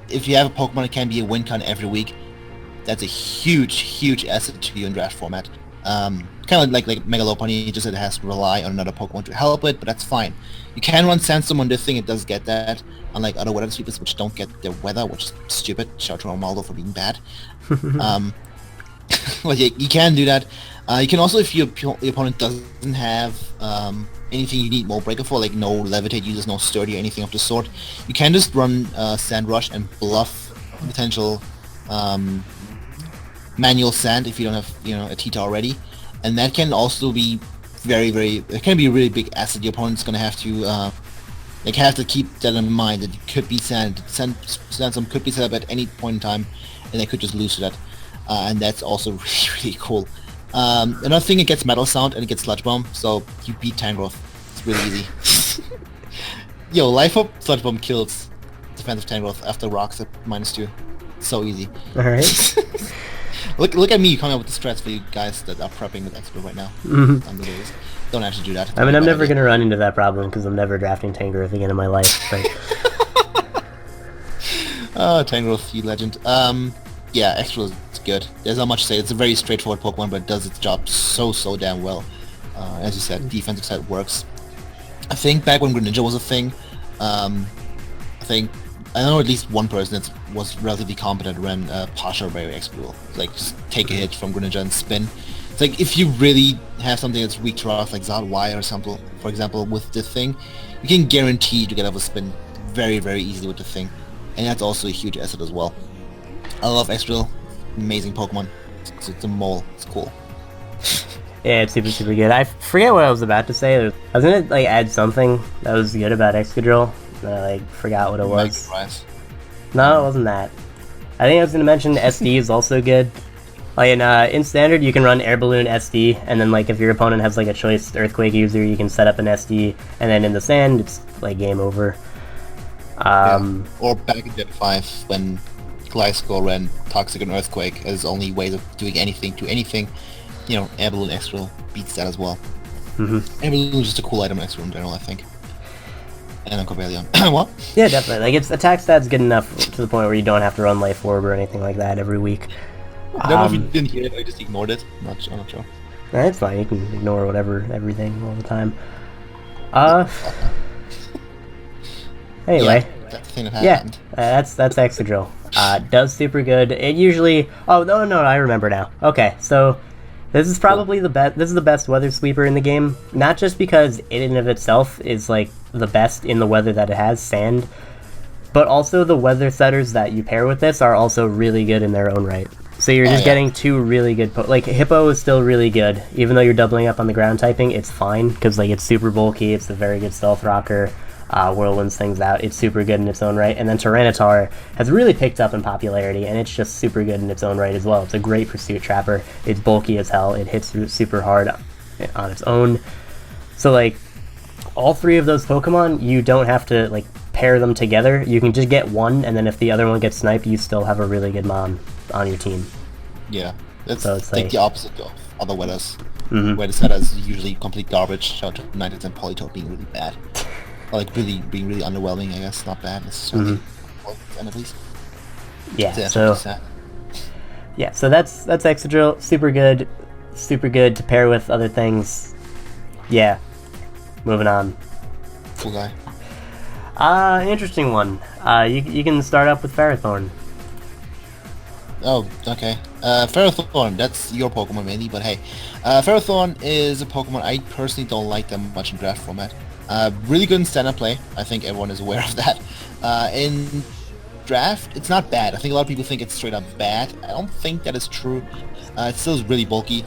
if you have a Pokemon that can be a win con every week, that's a huge, huge asset to you in draft format. Kind of like Megalopony, just it has to rely on another Pokemon to help it, but that's fine. You can run Sandstorm on this thing, it does get that, unlike other weather sweepers which don't get the weather, which is stupid. Shout out to Romaldo for being bad. Well, yeah, you can do that. You can also, if your opponent doesn't have anything you need Mold Breaker for, like no Levitate users, no Sturdy, or anything of the sort, you can just run Sand Rush and bluff potential manual sand if you don't have, a Tita already, and that can also be it can be a really big asset. Your opponent's gonna have to have to keep that in mind, that it could be Sandstorm could be set up at any point in time, and they could just lose to that, and that's also really, really cool. Another thing, it gets Metal Sound and it gets Sludge Bomb, so you beat Tangrowth. It's really easy. Yo, Life Up Sludge Bomb kills defensive Tangrowth after rocks at -2. So easy. Alright. Look at me coming up with the strats for you guys that are prepping with Excadrill right now. Don't actually do that. I mean, I'm never going to run into that problem because I'm never drafting Tangrowth again in my life. But... Oh, Tangrowth, you legend. Yeah, Excadrill is good. There's not much to say. It's a very straightforward Pokemon, but it does its job so damn well. As you said, defensive side works. I think back when Greninja was a thing, I know at least one person that was relatively competent ran partial Barrier Excadrill. Like, just take a hit from Greninja and spin. It's like, if you really have something that's weak to Rock, like Zard Y or something, for example, with the thing, you can guarantee to get off a spin very easily with the thing. And that's also a huge asset as well. I love Excadrill. Amazing Pokemon. It's a mole. It's cool. Yeah, it's super good. I forget what I was about to say. I was gonna add something that was good about Excadrill, and I forgot what it was. No, it wasn't that. I think I was gonna mention SD is also good. Like in standard, you can run Air Balloon SD, and then if your opponent has a choice Earthquake user, you can set up an SD, and then in the sand, it's game over. Or back in Gen 5 when Gliscor ran Toxic and Earthquake as only ways of doing anything to anything. Air Balloon Excadrill beats that as well. Air Balloon is just a cool item in Excadrill in general, I think. And Uncle Baleon. What? Yeah, definitely. Its attack stat's good enough to the point where you don't have to run Life Orb or anything like that every week. I don't know if you didn't hear it, I just ignored it. I'm not sure. It's fine, you can ignore everything all the time. Anyway. Yeah, that's the thing that happened. That's Excadrill. Does super good. It usually... Oh, no, I remember now. Okay, so... This is probably the best. This is the best weather sweeper in the game. Not just because it in and of itself is the best in the weather that it has, sand, but also the weather setters that you pair with this are also really good in their own right. So you're just getting two really good. Hippo is still really good, even though you're doubling up on the ground typing. It's fine because it's super bulky. It's a very good stealth rocker. Whirlwinds things out. It's super good in its own right. And then Tyranitar has really picked up in popularity, and it's just super good in its own right as well. It's a great pursuit trapper. It's bulky as hell. It hits super hard on its own. So all three of those Pokemon, you don't have to pair them together. You can just get one, and then if the other one gets sniped, you still have a really good mon on your team. Yeah, it's the opposite of other weathers. Where the setter is usually complete garbage. Shout out to Ninetales and Politoed being really bad. Or being really underwhelming, I guess. Not bad necessarily. At least. Yeah, so that's Excadrill. Super good to pair with other things. Yeah. Moving on. Cool guy. Interesting one. You can start up with Ferrothorn. Oh, okay. Ferrothorn, that's your Pokemon mainly, but hey. Ferrothorn is a Pokemon I personally don't like that much in draft format. Really good in stand-up play. I think everyone is aware of that. In draft, it's not bad. I think a lot of people think it's straight up bad. I don't think that is true. It still is really bulky.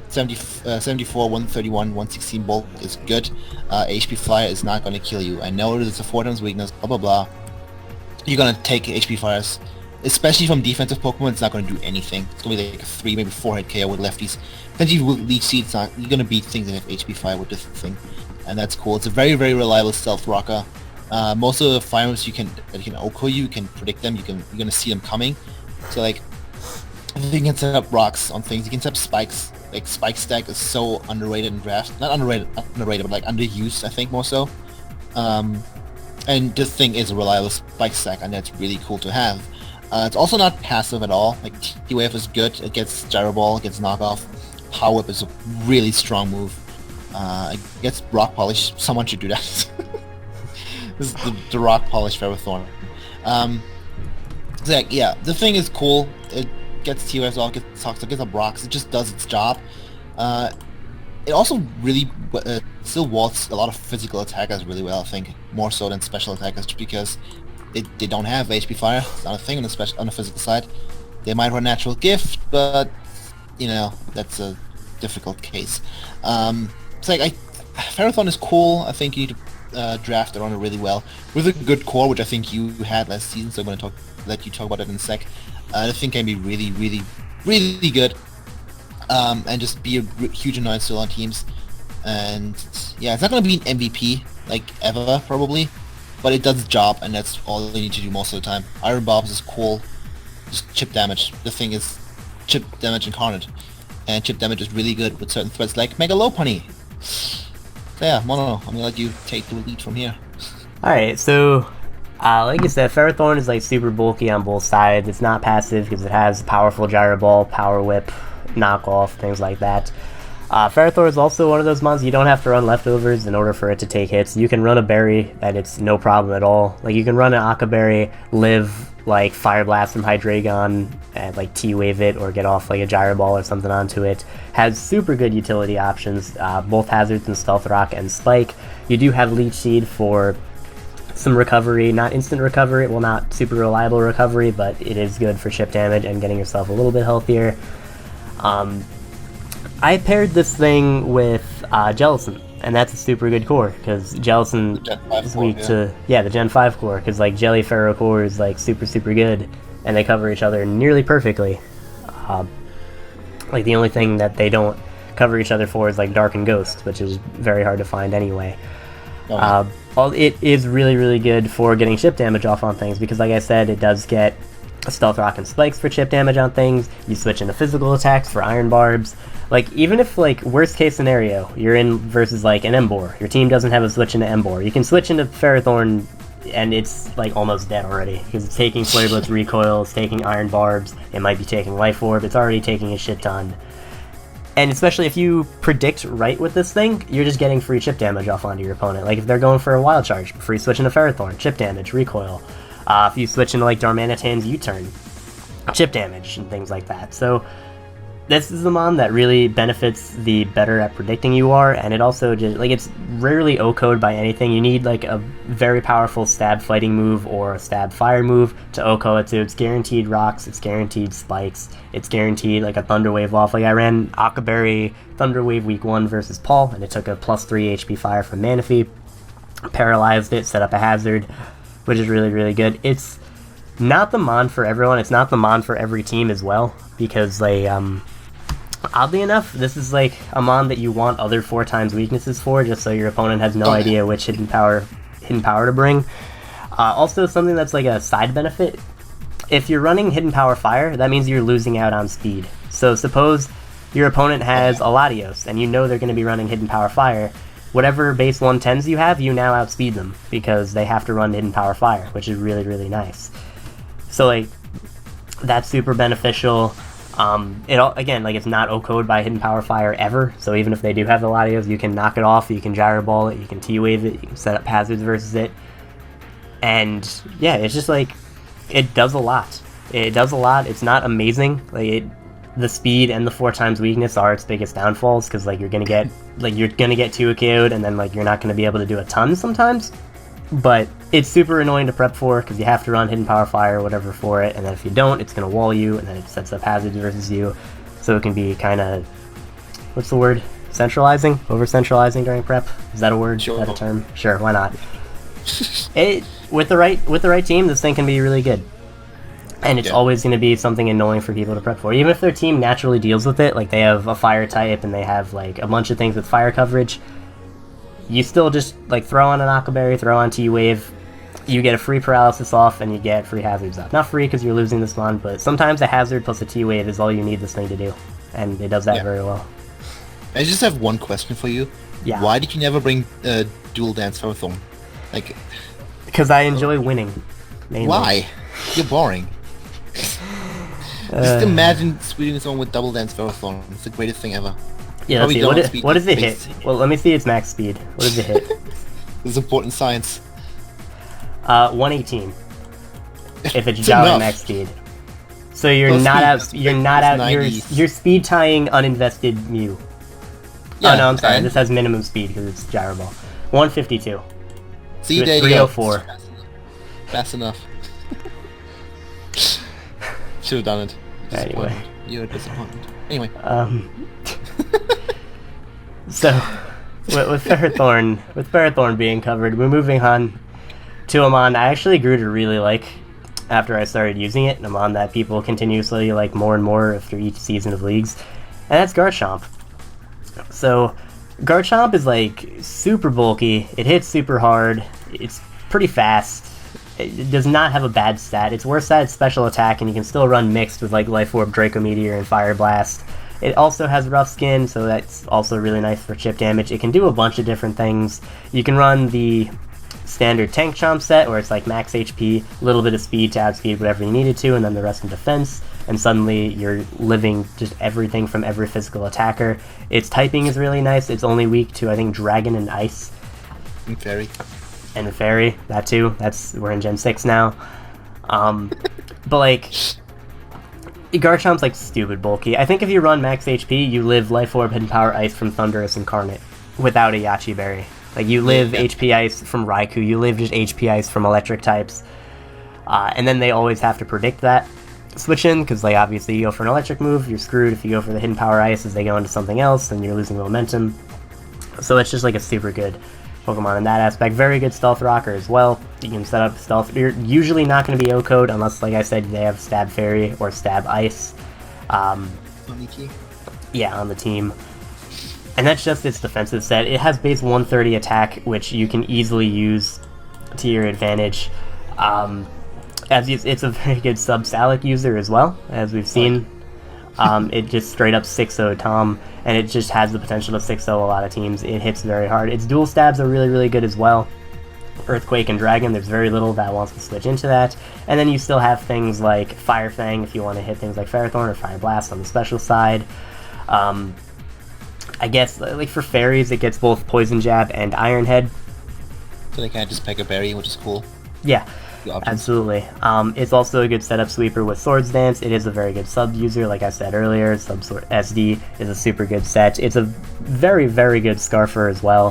74, 131, 116 bulk is good. HP Fire is not going to kill you. I know it's a 4 times weakness, blah blah blah. You're going to take HP Fires. Especially from defensive Pokemon, it's not going to do anything. It's going to be a 3, maybe 4 hit KO with lefties. Potentially with Leech Seed, you're going to beat things that have HP Fire with this thing. And that's cool. It's a very reliable stealth rocker. Most of the fire moves you can OHKO you can predict them. You're gonna see them coming. So I think you can set up rocks on things. You can set up spikes. Spike Stack is so underrated in draft. Not underrated, but underused. I think more so. And this thing is a reliable spike stack, and that's really cool to have. It's also not passive at all. T-Wave is good. It gets Gyro Ball, it gets Knockoff. Power Whip is a really strong move. I guess Rock Polish. Someone should do that. This is the Rock Polish Ferrothorn. So yeah, the thing is cool. It gets TOS off, gets Toxic, gets up rocks. It just does its job. It also really still walls a lot of physical attackers really well, I think, more so than special attackers, just because they don't have HP Fire. It's not a thing on the physical side. They might run Natural Gift, but you know, that's a difficult case. It's like Ferrothorn is cool. I think you need to draft around it really well with a good core, which I think you had last season. So I'm going to let you talk about it in a sec. I think can be really, really, really good, and just be a huge annoyance to a lot of teams. And yeah, it's not going to be an MVP like ever probably, but it does its job, and that's all you need to do most of the time. Iron Bobs is cool. Just chip damage. The thing is chip damage incarnate, and chip damage is really good with certain threats like Mega Lopunny. So yeah, Mono, I'm gonna let you take the lead from here. Alright, so like you said, Ferrothorn is like super bulky on both sides. It's not passive because it has powerful Gyro Ball, Power Whip, Knockoff, things like that. Ferrothorn is also one of those mons you don't have to run leftovers in order for it to take hits. You can run a berry and it's no problem at all. Like you can run an Aqua Berry, live like Fire Blast from Hydreigon and like T-Wave it or get off like a Gyro Ball or something onto it. Has super good utility options, both Hazards and Stealth Rock and Spike. You do have Leech Seed for some recovery, not instant recovery, well not super reliable recovery, but it is good for chip damage and getting yourself a little bit healthier. I paired this thing with Jellicent, and that's a super good core, because Jellicent is weak to, the Gen 5 core, because like Jelly Ferro core is like super good, and they cover each other nearly perfectly. Like the only thing that they don't cover each other for is like Dark and Ghost, which is very hard to find anyway. It is really good for getting chip damage off on things, because like I said, it does get Stealth Rock and Spikes for chip damage on things. You switch into physical attacks for Iron Barbs. Like, even if, like, worst case scenario, you're in versus, like, an Emboar. Your team doesn't have a switch into Emboar. You can switch into Ferrothorn, and it's, like, almost dead already. Because it's taking Flare Blitz recoil, it's taking Iron Barbs, it might be taking Life Orb, it's already taking a shit ton. And especially if you predict right with this thing, you're just getting free chip damage off onto your opponent. Like, if they're going for a Wild Charge, free switch into Ferrothorn, chip damage, recoil. If you switch into, like, Darmanitan's U-Turn, chip damage, and things like that. So this is a mon that really benefits the better at predicting you are, and it also just, like, it's rarely O-code by anything. You need, like, a very powerful stab fighting move or a stab fire move to O-code it to. It's guaranteed rocks, it's guaranteed spikes, it's guaranteed, like, a Thunder Wave off. Like, I ran Aqua Berry Thunder Wave week 1 versus Paul, and it took a +3 HP fire from Manaphy, paralyzed it, set up a hazard, which is really good. It's not the mon for everyone, it's not the mon for every team as well, because they, oddly enough, this is like a mon that you want other 4x weaknesses for, just so your opponent has no idea which hidden power to bring. Also, something that's like a side benefit, if you're running Hidden Power Fire, that means you're losing out on speed. So suppose your opponent has a Latios, and you know they're going to be running Hidden Power Fire. Whatever base 110s you have, you now outspeed them, because they have to run Hidden Power Fire, which is really nice. So, like, that's super beneficial. Again, like, it's not O-code by Hidden Power Fire ever, so even if they do have the Latios, you can knock it off, you can Gyro Ball it, you can T-Wave it, you can set up hazards versus it. And, yeah, it's just, like, it does a lot. It does a lot. It's not amazing. Like, the speed and the 4x weakness are its biggest downfalls, because, like, you're gonna get 2 KO'd, and then, like, you're not gonna be able to do a ton sometimes. But it's super annoying to prep for, because you have to run Hidden Power Fire or whatever for it, and then if you don't, it's going to wall you, and then it sets up hazards versus you. So it can be kind of, what's the word? Centralizing? Over-centralizing during prep? Is that a word? Sure. Is that a term? Sure, why not? With the right team, this thing can be really good. And it's always going to be something annoying for people to prep for. Even if their team naturally deals with it, like they have a fire type, and they have like a bunch of things with fire coverage, you still just, like, throw on an Aqua Berry, throw on T-Wave, you get a free paralysis off, and you get free hazards up. Not free because you're losing this mon, but sometimes a hazard plus a T-Wave is all you need this thing to do, and it does that very well. I just have one question for you. Yeah. Why did you never bring Dual Dance Ferrothorn? Like, because I enjoy winning, mainly. Why? You're boring. Just imagine sweeting someone with double dance Ferrothorn. It's the greatest thing ever. Yeah, let's see. What does it hit? Well, let me see its max speed. What does it hit? This is important science. 118. If it's Jolly max speed. So you're not out. You're speed tying uninvested Mew. Yeah, oh no, I'm sorry. This has minimum speed because it's Gyro Ball. 152. See, there 304. Fast enough. Should have done it. Anyway. You're a disappointment. Anyway. So, with Ferrothorn being covered, we're moving on to a mon I actually grew to really like after I started using it, and a mon that people continuously like more and more after each season of leagues, and that's Garchomp. So, Garchomp is like super bulky, it hits super hard, it's pretty fast, it does not have a bad stat, it's worse at its special attack, and you can still run mixed with like Life Orb, Draco Meteor, and Fire Blast. It also has Rough Skin, so that's also really nice for chip damage. It can do a bunch of different things. You can run the standard Tank Chomp set, where it's like max HP, a little bit of speed to outspeed whatever you needed to, and then the rest in defense, and suddenly you're living just everything from every physical attacker. Its typing is really nice. It's only weak to, I think, Dragon and Ice. And Fairy. And Fairy, that too. We're in Gen 6 now. But like, Garchomp's like stupid bulky. I think if you run max HP, you live Life Orb, Hidden Power, Ice from Thundurus Incarnate without a Yachi Berry. Like, you live HP Ice from Raikou, you live just HP Ice from Electric types. And then they always have to predict that switch in, because like, obviously you go for an Electric move, you're screwed. If you go for the Hidden Power Ice as they go into something else, then you're losing momentum. So it's just like a super good Pokemon in that aspect. Very good Stealth Rocker as well. You can set up Stealth. You're usually not going to be O-Code unless, like I said, they have Stab Fairy or Stab Ice. Yeah, on the team. And that's just its defensive set. It has base 130 attack, which you can easily use to your advantage. It's a very good sub-Salic user as well, as we've seen. It just straight up 6-0 Tom, and it just has the potential to 6-0 a lot of teams. It hits very hard. Its dual stabs are really, really good as well. Earthquake and Dragon, there's very little that wants to switch into that. And then you still have things like Fire Fang if you want to hit things like Ferrothorn or Fire Blast on the special side. I guess, like, for fairies, it gets both Poison Jab and Iron Head. So they can't just pick a berry, which is cool. Yeah, absolutely. It's also a good setup sweeper with Swords Dance. It is a very good sub user, like I said earlier. SD is a super good set. It's a very, very good Scarfer as well.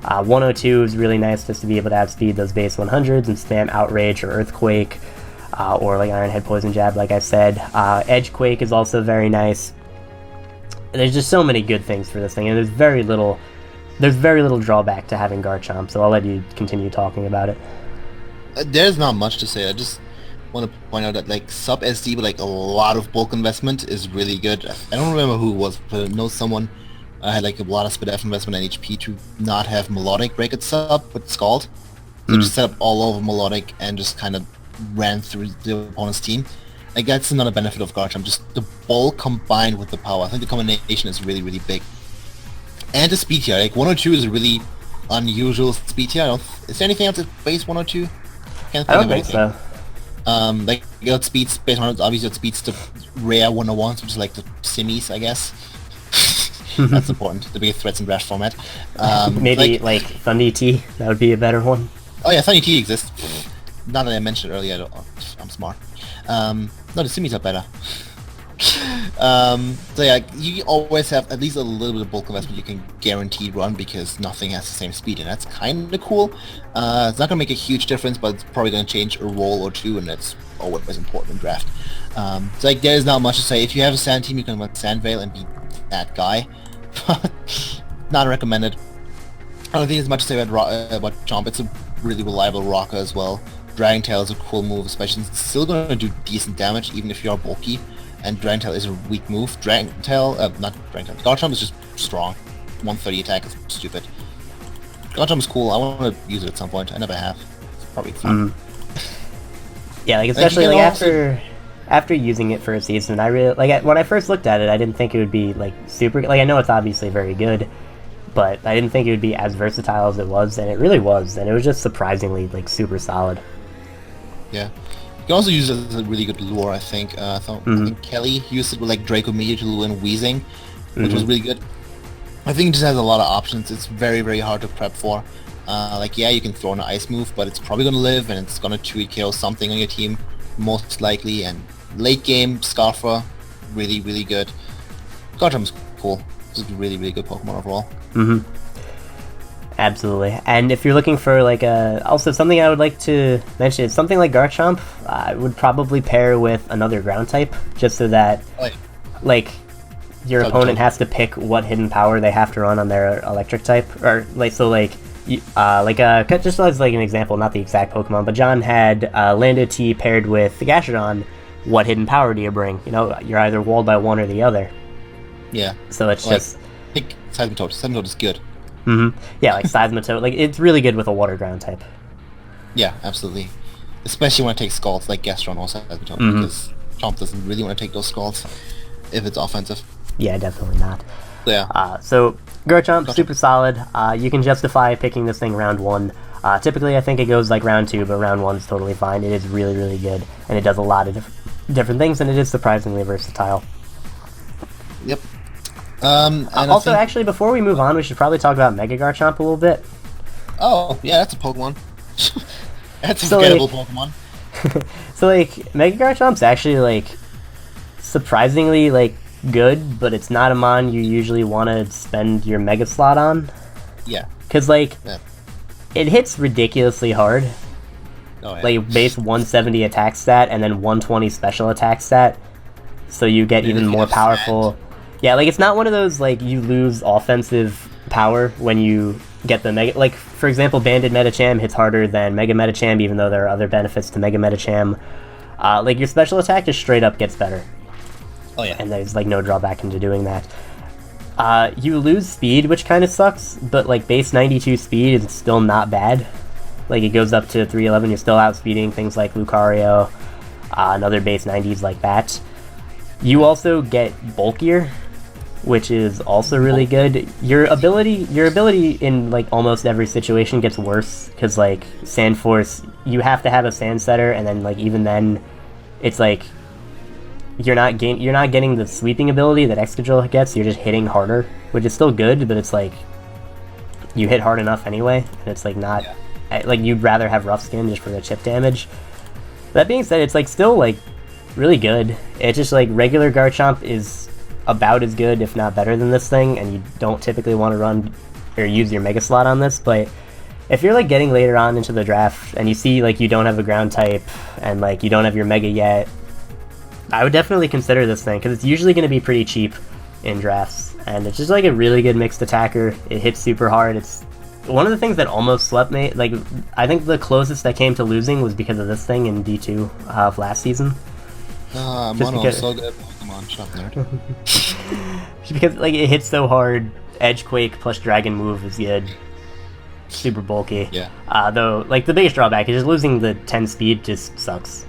102 is really nice just to be able to outspeed those base 100s and spam Outrage or Earthquake, or like Iron Head, Poison Jab, like I said. Edge Quake is also very nice. There's just so many good things for this thing, and there's very little drawback to having Garchomp, so I'll let you continue talking about it. There's not much to say. I just want to point out that like sub SD with like a lot of bulk investment is really good. I don't remember who it was, but I know someone had like a lot of SPDF investment and HP to not have Melodic break its sub with Scald. So just set up all over Melodic and just kind of ran through the opponent's team. Like, that's another benefit of Garchomp, just the bulk combined with the power. I think the combination is really, really big. And the speed tier, like 102 is a really unusual speed tier. Is there anything else at base 102? I don't think so. Like, it outspeeds base 102, obviously it outspeeds the rare 101s, which is like the Simmies, I guess. That's important, the biggest threats in draft format. Maybe like Thundy T, that would be a better one. Oh yeah, Thundy T exists. Now that I mentioned it earlier, I'm smart. No, the Simmies are better. So yeah, you always have at least a little bit of bulk investment you can guaranteed run because nothing has the same speed, and that's kind of cool. It's not going to make a huge difference, but it's probably going to change a roll or two, and that's always important in draft. So like, there's not much to say. If you have a Sand team, you can run Sandvale and be that guy. Not recommended. I don't think there's much to say about Chomp. It's a really reliable rocker as well. Dragon Tail is a cool move, especially since it's still going to do decent damage even if you are bulky. And Dragon Tail is a weak move. Garchomp is just strong. 130 attack is stupid. Garchomp is cool. I want to use it at some point. I never have. It's probably fun. Yeah, like especially like after using it for a season, I really like when I first looked at it. I didn't think it would be like super. Like I know it's obviously very good, but I didn't think it would be as versatile as it was, and it really was. And it was just surprisingly like super solid. Yeah. You can also use it as a really good lure, I think. I think Kelly used it with like Draco Meteor to lure in Weezing, which was really good. I think it just has a lot of options. It's very, very hard to prep for. Like, yeah, you can throw in an ice move, but it's probably going to live, and it's going to 2 KO something on your team, most likely. And late game, Scarfer, really, really good. Garchomp's cool. It's a really, really good Pokemon overall. Absolutely. And if you're looking for like also something I would like to mention is something like Garchomp, I would probably pair with another ground type, just so that like your opponent has to pick what hidden power they have to run on their electric type, or like so like just as like an example, not the exact Pokemon, but John had Lando T paired with the Gastrodon. What hidden power do you bring? You know, you're either walled by one or the other. Yeah. So it's just pick Seismitoad. Seismitoad is good. Yeah, like Seismitoad. Like, it's really good with a water ground type. Yeah, absolutely. Especially when it takes Scalds like Gastron or Seismitoad, because Chomp doesn't really want to take those Scalds if it's offensive. Yeah, definitely not. Yeah. So Garchomp, super solid. You can justify picking this thing round 1. Typically, I think it goes like round 2, but round 1 is totally fine. It is really, really good, and it does a lot of different things, and it is surprisingly versatile. Yep. And also, actually, before we move on, we should probably talk about Mega Garchomp a little bit. Oh, yeah, that's a Pokemon. That's a forgettable Pokemon. So, like, Mega Garchomp's actually, like, surprisingly, like, good, but it's not a mon you usually want to spend your Mega slot on. Yeah. Because, like, it hits ridiculously hard. Oh, yeah. Like, base 170 attack stat and then 120 special attack stat. So you get even more powerful. Yeah, like, it's not one of those, like, you lose offensive power when you get the Mega... Like, for example, Banded Medicham hits harder than Mega Medicham, even though there are other benefits to Mega Medicham. Like, your special attack just straight up gets better. Oh, yeah. And there's, like, no drawback into doing that. You lose speed, which kind of sucks, but, like, base 92 speed is still not bad. Like, it goes up to 311, you're still outspeeding things like Lucario, and other base 90s like that. You also get bulkier, which is also really good. Your ability in like almost every situation gets worse, because like Sand Force, you have to have a Sand Setter, and then like even then, it's like you're not getting the sweeping ability that Excadrill gets. You're just hitting harder, which is still good, but it's like you hit hard enough anyway, and it's like not like you'd rather have Rough Skin just for the chip damage. That being said, it's like still like really good. It's just like regular Garchomp is about as good, if not better than this thing, and you don't typically want to run or use your Mega slot on this, but if you're like getting later on into the draft and you see like you don't have a ground type and like you don't have your Mega yet, I would definitely consider this thing, because it's usually going to be pretty cheap in drafts, and it's just like a really good mixed attacker. It hits super hard. It's one of the things that almost swept me. Like, I think the closest I came to losing was because of this thing in D2 of last season. Mono is so good. Pokemon, shut nerd. Just because like it hits so hard. Edgequake plus Dragon Move is good. Super bulky. Yeah. Though, like the biggest drawback is just losing the 10 speed just sucks.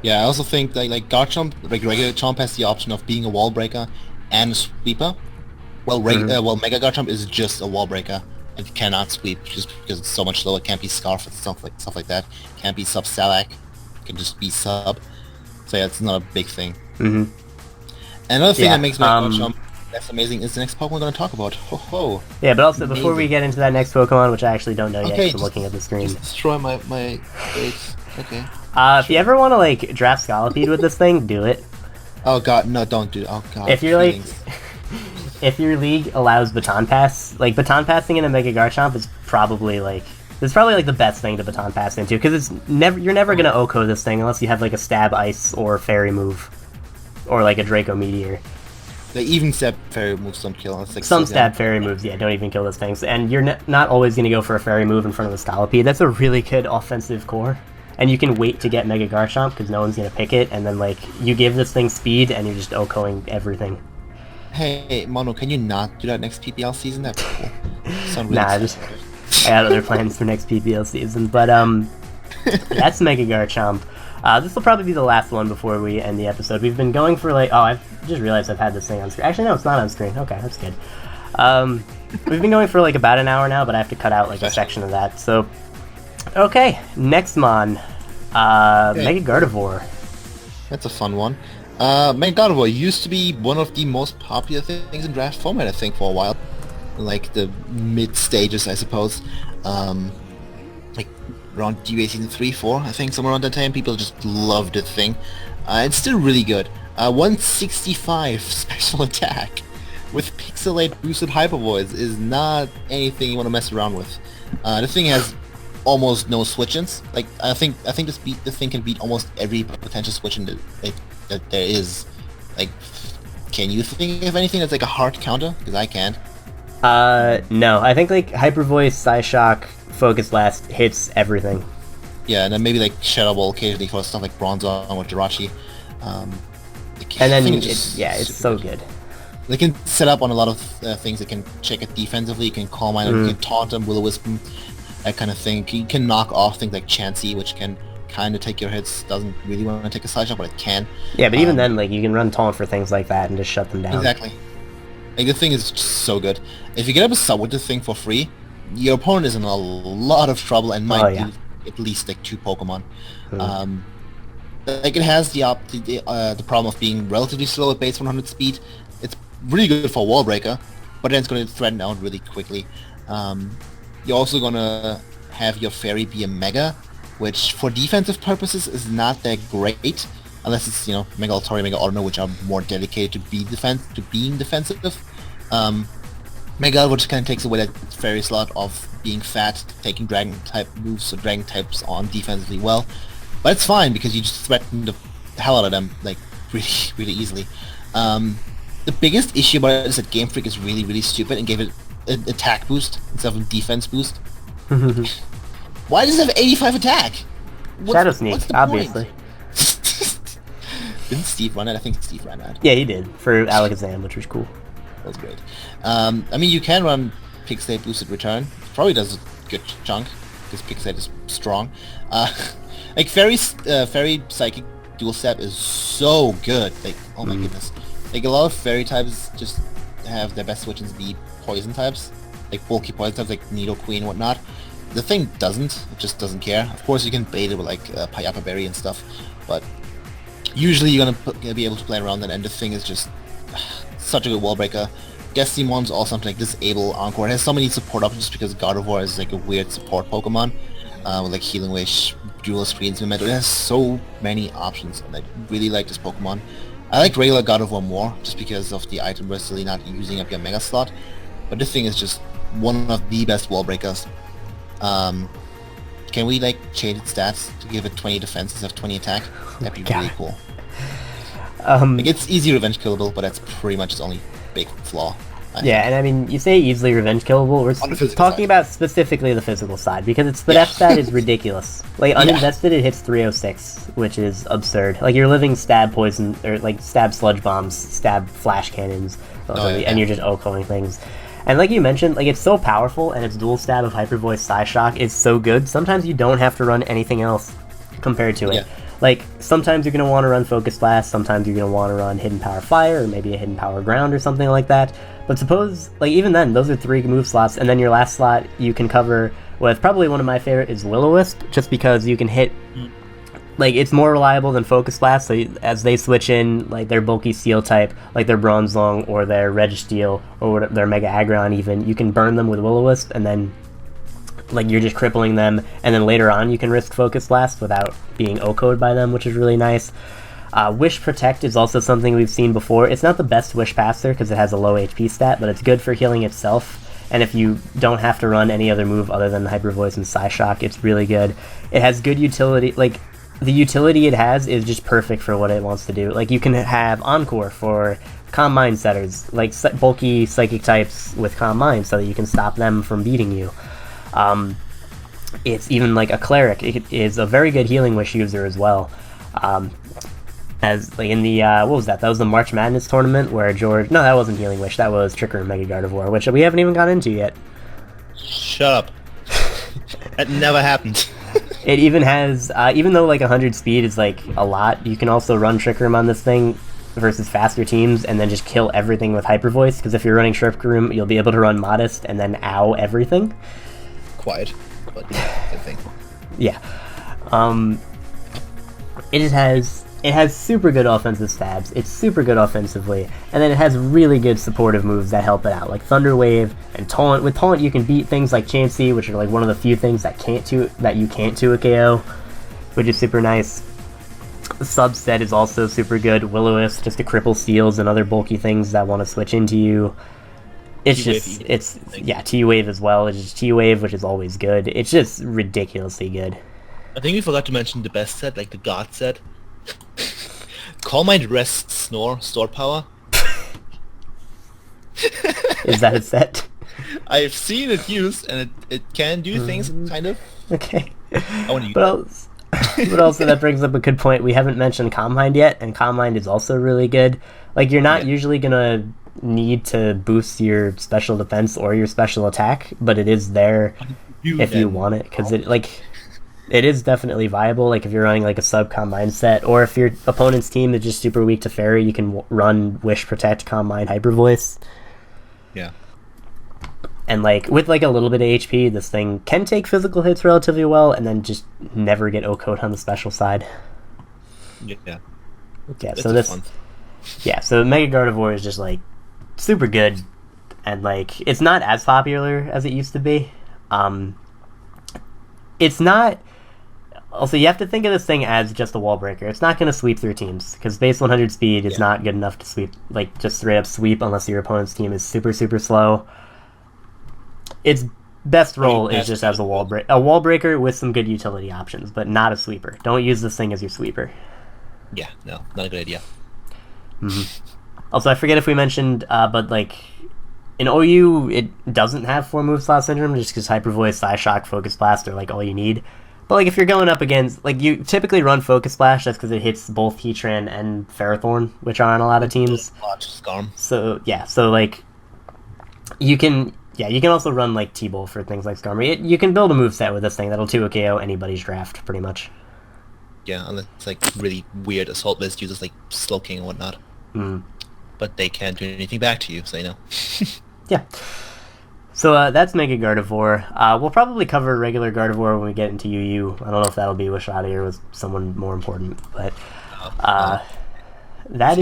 Yeah, I also think that like Garchomp, like regular Chomp, has the option of being a wall breaker and a sweeper. Well, well, Mega Garchomp is just a wall breaker. It cannot sweep just because it's so much slower. It can't be Scarf and stuff like that. Can't be sub Salac. It can just be sub. So yeah, it's not a big thing. Another thing that makes Mega Garchomp that's amazing is the next Pokemon we're going to talk about. Ho ho! Yeah, but also before we get into that next Pokemon, which I actually don't know yet because I'm looking at the screen. Just destroy my base. Okay. If you ever want to like draft Scolipede with this thing, do it. Oh god, no, don't do it. Oh god. If you're like, if your league allows Baton Pass, like Baton Passing in a Mega Garchomp is probably like the best thing to Baton Pass into, because it's you're never gonna OHKO this thing unless you have like a Stab Ice or Fairy move, or like a Draco Meteor. They even Stab Fairy moves don't kill. Like some Stab Fairy moves, yeah, don't even kill those things, and you're not always gonna go for a Fairy move in front of the Scolipede. That's a really good offensive core. And you can wait to get Mega Garchomp because no one's gonna pick it, and then like you give this thing speed and you're just OHKOing everything. Hey Mono, can you not do that next PPL season? That'd be cool. Sound really I got other plans for next PPL season, but that's Mega Garchomp. This will probably be the last one before we end the episode. We've been going for like I've just realized I've had this thing on screen. Actually, no, it's not on screen. Okay, that's good. We've been going for like about an hour now, but I have to cut out like a section of that. So. Okay, next mon. Mega Gardevoir. That's a fun one. Mega Gardevoir used to be one of the most popular things in draft format, I think, for a while. Like the mid stages, I suppose. Like around DUA season 3, 4, I think, somewhere around that time, people just loved the thing. It's still really good. 165 special attack with Pixelate boosted Hyper Voice is not anything you want to mess around with. The thing has almost no switch-ins. Like I think this thing can beat almost every potential switch-in that there is. Like, can you think of anything that's like a hard counter? Because I can't. No. I think like Hyper Voice, Psyshock, Focus Blast hits everything. Yeah, and then maybe like Shadow Ball occasionally for stuff like Bronzong or Jirachi. And then it's so good. They can set up on a lot of things. They can check it defensively. You can Calm Mind, you can taunt them, Will-O-Wisp them, that kind of thing. You can knock off things like Chansey, which can kind of take your hits. Doesn't really want to take a side shot, but it can. Yeah, but even then, like you can run taunt for things like that and just shut them down. Exactly. Like the thing is just so good. If you get up a sub with the thing for free, your opponent is in a lot of trouble and might do at least like 2 Pokemon. Like it has the problem of being relatively slow at base 100 speed. It's really good for Wall Breaker, but then it's going to threaten out really quickly. You're also going to have your Fairy be a Mega, which for defensive purposes is not that great, unless it's, you know, Mega Altaria, Mega Autono, which are more dedicated to being defensive. Mega, which kind of takes away that Fairy slot of being fat, taking Dragon type moves, so Dragon types on defensively well. But it's fine because you just threaten the hell out of them like really easily. The biggest issue about it is that Game Freak is really stupid and gave it an attack boost instead of a defense boost. Why does it have 85 attack? Shadow Sneak, obviously. Didn't Steve run it? I think Steve ran that. Yeah, he did for Alakazam, which was cool. That was great. I mean, you can run Pixelate boosted return. It probably does a good chunk because Pixelate is strong. Like Fairy Psychic Dual Step is so good. Like, oh my goodness. Like a lot of Fairy types just have their best switch-ins be poison types, like bulky poison types like Nidoqueen and whatnot. The thing doesn't. It just doesn't care. Of course, you can bait it with like Payapa Berry and stuff, but usually you're gonna be able to play around that. And the thing is just such a good wall breaker. Destimon's also something like Disable, Encore. It has so many support options because Gardevoir is like a weird support Pokemon. With like Healing Wish, Dual Screens, Memento. It has so many options, and I really like this Pokemon. I like regular Gardevoir more, just because of the item versatility not using up your Mega slot. But this thing is just one of the best wall breakers. Can we like change its stats to give it 20 defense instead of 20 attack? That'd be really cool. Like, it's easy revenge killable, but that's pretty much its only big flaw. Yeah, and I mean, you say easily revenge killable, we're talking about specifically the physical side, because its Splash stat is ridiculous. Like, uninvested, it hits 306, which is absurd. Like, you're living stab poison, or like, stab sludge bombs, stab flash cannons, and you're just OHKOing things. And like you mentioned, like, it's so powerful, and its dual stab of Hyper Voice Psyshock is so good, sometimes you don't have to run anything else compared to it. Yeah. Like, sometimes you're going to want to run Focus Blast, sometimes you're going to want to run Hidden Power Fire, or maybe a Hidden Power Ground or something like that. But suppose, like, even then, those are 3 move slots, and then your last slot you can cover with probably one of my favorite is Will-O-Wisp, just because you can hit, like, it's more reliable than Focus Blast, so as they switch in, like, their bulky Steel type, like their Bronzong, or their Registeel, or their Mega Aggron even, you can burn them with Will-O-Wisp, and then, like, you're just crippling them, and then later on you can risk Focus Blast without being OHKO'd by them, which is really nice. Wish Protect is also something we've seen before. It's not the best Wish Passer because it has a low HP stat, but it's good for healing itself, and if you don't have to run any other move other than Hyper Voice and Psyshock, it's really good. It has good utility, like, the utility it has is just perfect for what it wants to do. Like, you can have Encore for Calm Mind setters, like bulky Psychic types with Calm Mind so that you can stop them from beating you. It's even like a Cleric. It is a very good Healing Wish user as well. As like in the what was that? That was the March Madness tournament where George. No, that wasn't Healing Wish. That was Tricker and Mega Gardevoir, which we haven't even got into yet. Shut up. That never happened. It even has, even though like 100 speed is like a lot, you can also run Trick Room on this thing versus faster teams, and then just kill everything with Hyper Voice. Because if you're running Trick Room, you'll be able to run Modest and then ow everything. Quiet, but good thing. Yeah. it has super good offensive stabs. It's super good offensively, and then it has really good supportive moves that help it out, like Thunder Wave and Taunt. With Taunt, you can beat things like Diancie, which are like one of the few things that you can't 2 a KO, which is super nice. Subset is also super good. Will-O-Wisp just to cripple Steels and other bulky things that want to switch into you. It's T-Wave as well. It's just T-Wave, which is always good. It's just ridiculously good. I think we forgot to mention the best set, like the God set. Calm Mind, Rest, Snore, Store Power. Is that a set? I've seen it used, and it can do things, kind of. Okay. I want to use but also that brings up a good point. We haven't mentioned Calm Mind yet, and Calm Mind is also really good. Like, you're not usually gonna need to boost your special defense or your special attack, but it is there if you want it, because it is definitely viable. Like, if you're running like a sub Calm Mind set, or if your opponent's team is just super weak to Fairy, you can run Wish, Protect, Calm Mind, Hyper Voice. Yeah. And like with like a little bit of HP, this thing can take physical hits relatively well, and then just never get O-code on the special side. Yeah. So Mega Gardevoir is just like super good, and like it's not as popular as it used to be. It's not. Also, you have to think of this thing as just a wall breaker. It's not going to sweep through teams, because base 100 speed is not good enough to sweep, like just straight up sweep, unless your opponent's team is super, super slow. Its best role is just as a wall breaker with some good utility options, but not a sweeper. Don't use this thing as your sweeper. Yeah, no, not a good idea. Also, I forget if we mentioned, but like in OU, it doesn't have 4 move slot syndrome, just because Hyper Voice, Psyshock, Focus Blast are like all you need. But like if you're going up against, like, you typically run Focus Splash, that's because it hits both Heatran and Ferrothorn, which are on a lot of teams. So like you can also run like T-Bolt for things like Skarmory. You can build a moveset with this thing that'll 2 a KO anybody's draft, pretty much. Yeah, unless it's like really weird assault list uses like Slowking and whatnot. But they can't do anything back to you, so you know. Yeah. So that's Mega Gardevoir. We'll probably cover regular Gardevoir when we get into UU. I don't know if that'll be with Schady or with someone more important, but that's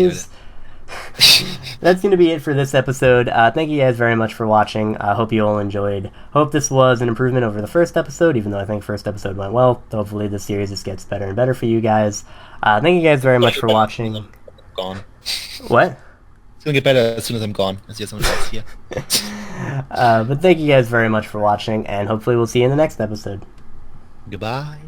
going to be it for this episode. Thank you guys very much for watching. I hope you all enjoyed. Hope this was an improvement over the first episode, even though I think first episode went well. Hopefully this series just gets better and better for you guys. Thank you guys very much for watching. Gone. What? It's going to get better as soon as I'm gone. As you someone else here. But thank you guys very much for watching, and hopefully we'll see you in the next episode. Goodbye.